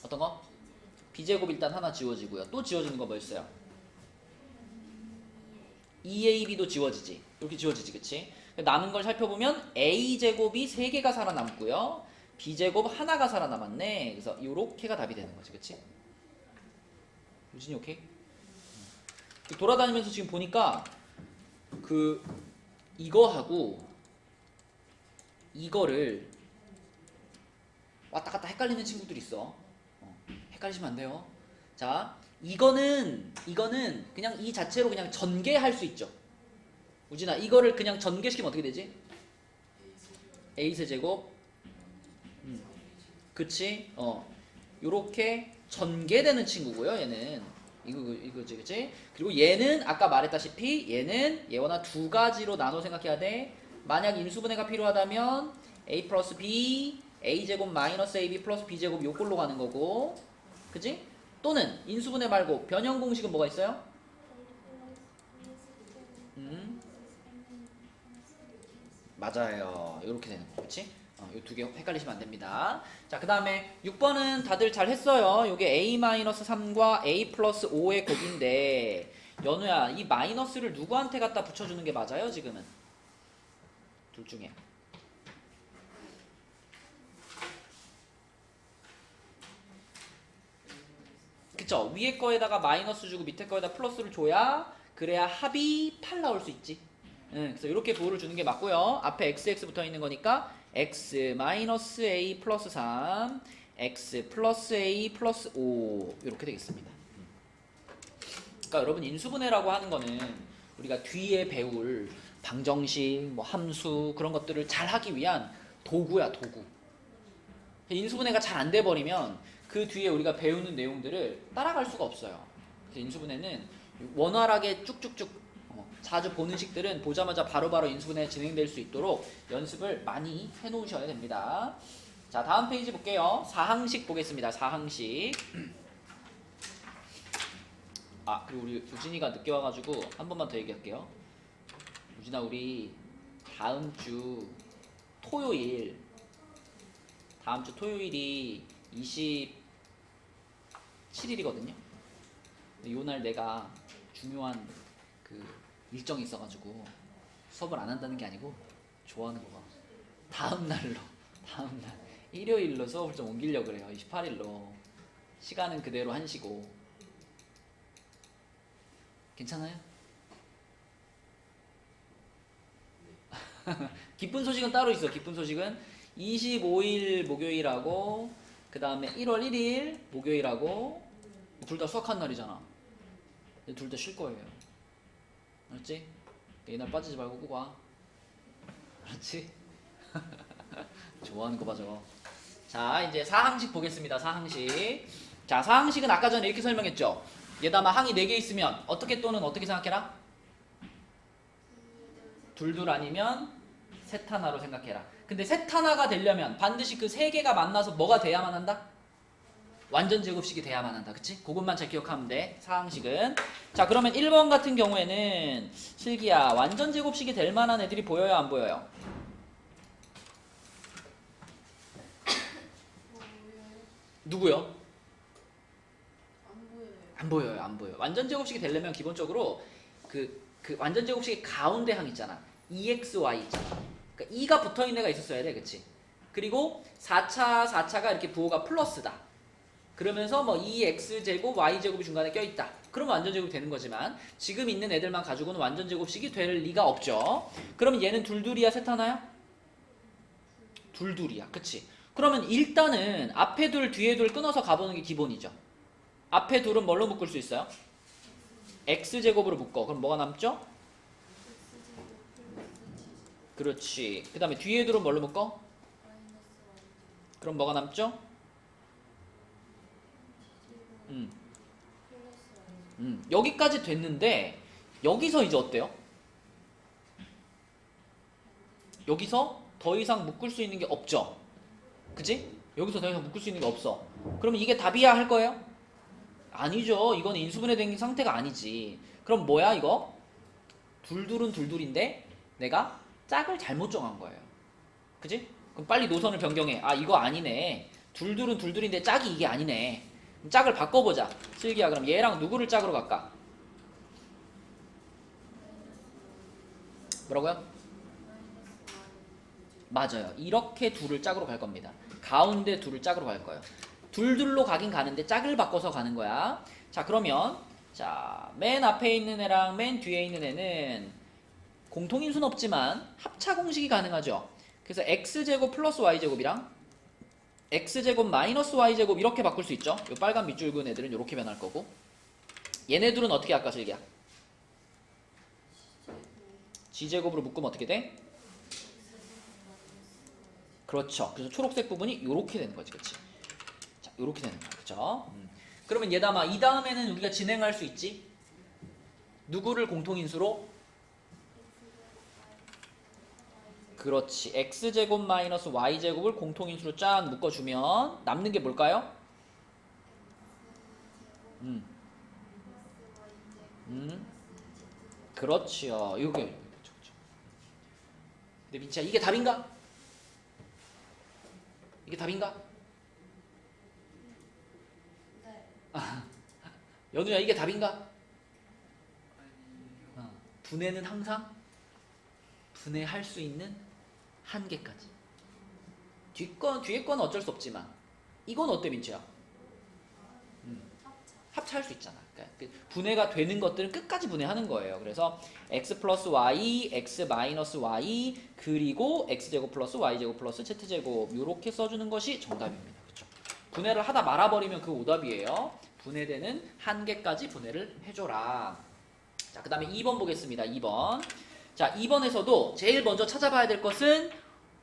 Speaker 1: 어떤 거? B제곱 일단 하나 지워지고요. 또 지워지는 거 뭐 있어요? 2AB도 지워지지. 이렇게 지워지지. 그치? 남은 걸 살펴보면 A제곱이 3개가 살아남고요. B제곱 하나가 살아남았네. 그래서 요렇게가 답이 되는 거지. 그치? 유진이 오케이? 돌아다니면서 지금 보니까 이거하고 이거를 왔다 갔다 헷갈리는 친구들이 있어. 헷갈리시면 안 돼요. 자, 이거는 그냥 이 자체로 그냥 전개할 수 있죠. 우진아, 이거를 그냥 전개시키면 어떻게 되지? A세제곱 그치? 요렇게 전개되는 친구고요. 얘는 이거지, 그치? 그리고 얘는 아까 말했다시피 얘는 얘와나 두 가지로 나눠 생각해야 돼. 만약 인수분해가 필요하다면 A 플러스 B, A제곱 마이너스 AB 플러스 B제곱 요꼴로 가는 거고 그치? 또는 인수분해 말고 변형 공식은 뭐가 있어요? 맞아요. 이렇게 되는 거, 그렇지? 이 두 개 헷갈리시면 안 됩니다. 자, 그 다음에 6번은 다들 잘 했어요. 이게 A-3과 A 플러스 5의 곱인데 연우야, 이 마이너스를 누구한테 갖다 붙여주는 게 맞아요, 지금은? 둘 중에. 그쵸? 위에 거에다가 마이너스 주고 밑에 거에다 플러스를 줘야 그래야 합이 8 나올 수 있지. 그래서 이렇게 부호를 주는 게 맞고요. 앞에 xx 붙어 있는 거니까 x 마이너스 a 플러스 3 x 플러스 a 플러스 5 이렇게 되겠습니다. 그러니까 여러분 인수분해라고 하는 거는 우리가 뒤에 배울 방정식, 뭐 함수 그런 것들을 잘 하기 위한 도구야, 도구. 인수분해가 잘 안 돼 버리면 그 뒤에 우리가 배우는 내용들을 따라갈 수가 없어요. 그래서 인수분해는 원활하게 쭉쭉쭉 자주 보는 식들은 보자마자 바로바로 인수분해 진행될 수 있도록 연습을 많이 해놓으셔야 됩니다. 자, 다음 페이지 볼게요. 사항식 보겠습니다. 사항식. 아, 그리고 우리 우진이가 늦게 와가지고 한 번만 더 얘기할게요. 우진아, 우리 다음 주 토요일이 27일이거든요. 요날 내가 중요한 그 일정이 있어가지고 수업을 안 한다는 게 아니고 좋아하는 거가 다음날 일요일로 수업을 좀 옮기려고 그래요. 28일로. 시간은 그대로 1시고. 괜찮아요? 기쁜 소식은 따로 있어. 기쁜 소식은 25일 목요일하고 그 다음에 1월 1일 목요일하고 둘 다 수학하는 날이잖아. 둘 다 쉴 거예요. 알았지? 이날 빠지지 말고 꼭 와. 알았지? 좋아하는 거 봐, 저거. 자, 이제 사항식 보겠습니다. 사항식. 자, 사항식은 아까 전에 이렇게 설명했죠. 얘다마 항이 4개 있으면 어떻게 또는 어떻게 생각해라? 둘둘 아니면 셋 하나로 생각해라. 근데 셋 하나가 되려면 반드시 그 3개가 만나서 뭐가 돼야만 한다? 완전 제곱식이 돼야만 한다. 그치? 그것만 잘 기억하면 돼. 사항식은. 자, 그러면 1번 같은 경우에는 슬기야, 완전 제곱식이 될 만한 애들이 보여요, 안 보여요? 누구요? 안 보여요, 안 보여요. 완전 제곱식이 되려면 기본적으로 그 완전 제곱식의 가운데 항 있잖아. EXY 있잖아. 그러니까 2가 붙어 있는 애가 있었어야 돼, 그치? 그리고 4차가 이렇게 부호가 플러스다. 그러면서 뭐 2x제곱, y제곱이 중간에 껴있다. 그러면 완전제곱이 되는 거지만 지금 있는 애들만 가지고는 완전제곱식이 될 리가 없죠. 그러면 얘는 둘둘이야, 셋 하나야? 둘둘이야, 그치? 그러면 일단은 앞에 둘, 뒤에 둘 끊어서 가보는 게 기본이죠. 앞에 둘은 뭘로 묶을 수 있어요? x제곱으로 묶어. 그럼 뭐가 남죠? 그렇지. 그 다음에 뒤에 둘은 뭘로 묶어? 그럼 뭐가 남죠? 여기까지 됐는데 여기서 이제 어때요? 여기서 더 이상 묶을 수 있는 게 없죠. 그치? 여기서 더 이상 묶을 수 있는 게 없어. 그러면 이게 답이야 할 거예요? 아니죠. 이건 인수분해된 상태가 아니지. 그럼 뭐야 이거? 둘둘은 둘둘인데 내가 짝을 잘못 정한 거예요. 그치? 그럼 빨리 노선을 변경해. 아, 이거 아니네. 둘둘은 둘둘인데 짝이 이게 아니네. 그럼 짝을 바꿔보자. 슬기야, 그럼 얘랑 누구를 짝으로 갈까? 뭐라고요? 맞아요. 이렇게 둘을 짝으로 갈 겁니다. 가운데 둘을 짝으로 갈 거예요. 둘둘로 가긴 가는데 짝을 바꿔서 가는 거야. 자, 그러면 자, 맨 앞에 있는 애랑 맨 뒤에 있는 애는 공통인수는 없지만 합차 공식이 가능하죠. 그래서 x제곱 플러스 y제곱이랑 x제곱 마이너스 y제곱 이렇게 바꿀 수 있죠. 이 빨간 밑줄 그은 애들은 이렇게 변할 거고, 얘네들은 어떻게 할까, 슬기야? g제곱으로 묶으면 어떻게 돼? 그렇죠. 그래서 초록색 부분이 이렇게 되는 거지, 그렇지? 자, 이렇게 되는 거야, 그렇죠? 그러면 얘다마 이 다음에는 우리가 진행할 수 있지? 누구를 공통인수로? 그렇지. x제곱 마이너스 y제곱을 공통인수로 쫙 묶어주면 남는 게 뭘까요? 그렇지요. 이게 그렇죠. 근데 민치야, 이게 답인가? 이게 답인가?
Speaker 2: 네.
Speaker 1: 연우야, 이게 답인가? 분해는 항상 분해할 수 있는 한계까지. 뒤에 건 어쩔 수 없지만 이건 어때, 민치야? 합차할 수 있잖아. 그러니까 그 분해가 되는 것들은 끝까지 분해하는 거예요. 그래서 x 플러스 y, x 마이너스 y, 그리고 x제곱 플러스 y제곱 플러스 z제곱 이렇게 써주는 것이 정답입니다. 그렇죠? 분해를 하다 말아버리면 그 오답이에요. 분해되는 한계까지 분해를 해줘라. 자, 그 다음에 2번 보겠습니다. 2번. 자, 2번에서도 제일 먼저 찾아봐야 될 것은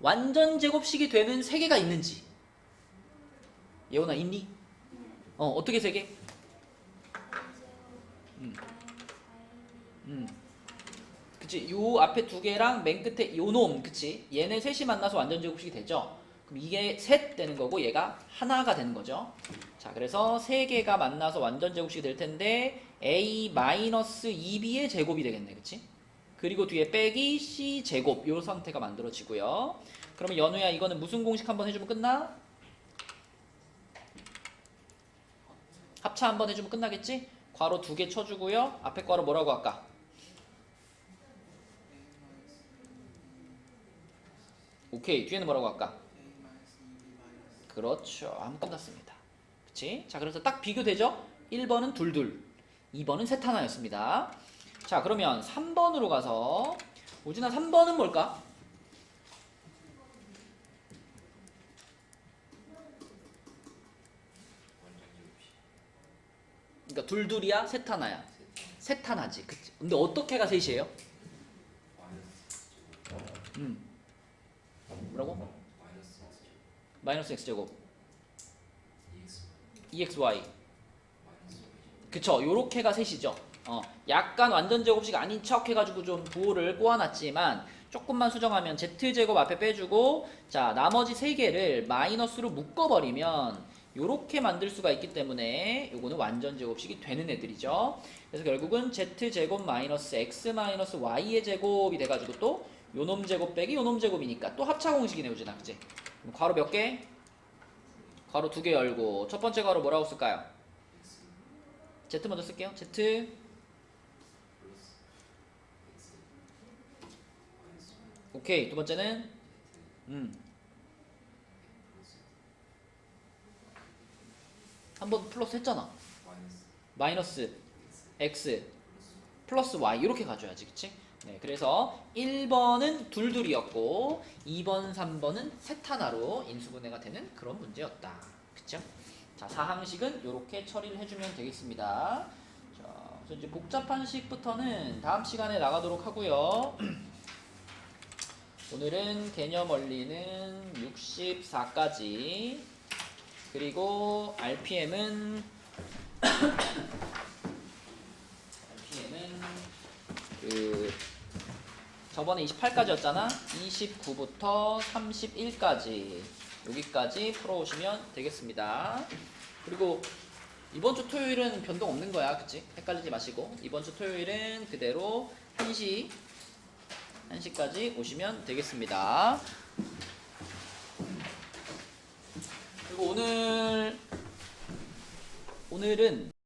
Speaker 1: 완전 제곱식이 되는 세 개가 있는지. 예원아 있니? 어떻게 세 개? 그치, 요 앞에 두 개랑 맨 끝에 요 놈, 그치? 얘네 셋이 만나서 완전 제곱식이 되죠? 그럼 이게 셋 되는 거고 얘가 하나가 되는 거죠. 자, 그래서 세 개가 만나서 완전 제곱식이 될 텐데 a-2b의 제곱이 되겠네, 그치? 그리고 뒤에 빼기 c 제곱 요 상태가 만들어지고요. 그러면 연우야 이거는 무슨 공식 한번 해주면 끝나? 합차 한번 해주면 끝나겠지? 괄호 두 개 쳐주고요. 앞에 괄호 뭐라고 할까? 오케이. 뒤에는 뭐라고 할까? 그렇죠. 하면 끝났습니다. 그치? 자, 그래서 딱 비교되죠? 1번은 둘둘, 2번은 셋 하나였습니다. 자, 그러면 3번으로 가서 우진아 3번은 뭘까? 그러니까 둘둘이야? 셋 하나야? 셋 하나지. 그치? 근데 어떻게가 셋이에요? 뭐라고? 마이너스 x제곱 2xy 그쵸, 요렇게가 셋이죠. 약간 완전 제곱식 아닌 척 해가지고 좀 부호를 꼬아놨지만 조금만 수정하면 z제곱 앞에 빼주고 자 나머지 세 개를 마이너스로 묶어버리면 요렇게 만들 수가 있기 때문에 요거는 완전 제곱식이 되는 애들이죠. 그래서 결국은 z제곱 마이너스 x 마이너스 y의 제곱이 돼가지고 또 요놈 제곱 빼기 요놈 제곱이니까 또 합차 공식이네 우진아, 그치? 그럼 괄호 몇 개? 괄호 두 개 열고 첫 번째 괄호 뭐라고 쓸까요? Z 먼저 쓸게요. Z 오케이. 두 번째는 한 번 플러스 했잖아. 마이너스 x 플러스 y 이렇게 가져야지, 그치? 네, 그래서 1번은 둘둘이었고 2번, 3번은 셋 하나로 인수분해가 되는 그런 문제였다. 그쵸? 자, 사항식은 이렇게 처리를 해주면 되겠습니다. 자, 그래서 이제 복잡한 식부터는 다음 시간에 나가도록 하고요. 오늘은 개념 원리는 64까지 그리고 RPM은 그 저번에 28까지였잖아. 29부터 31까지 여기까지 풀어오시면 되겠습니다. 그리고 이번 주 토요일은 변동 없는 거야, 그치? 헷갈리지 마시고 이번 주 토요일은 그대로 1시까지 오시면 되겠습니다. 그리고 오늘은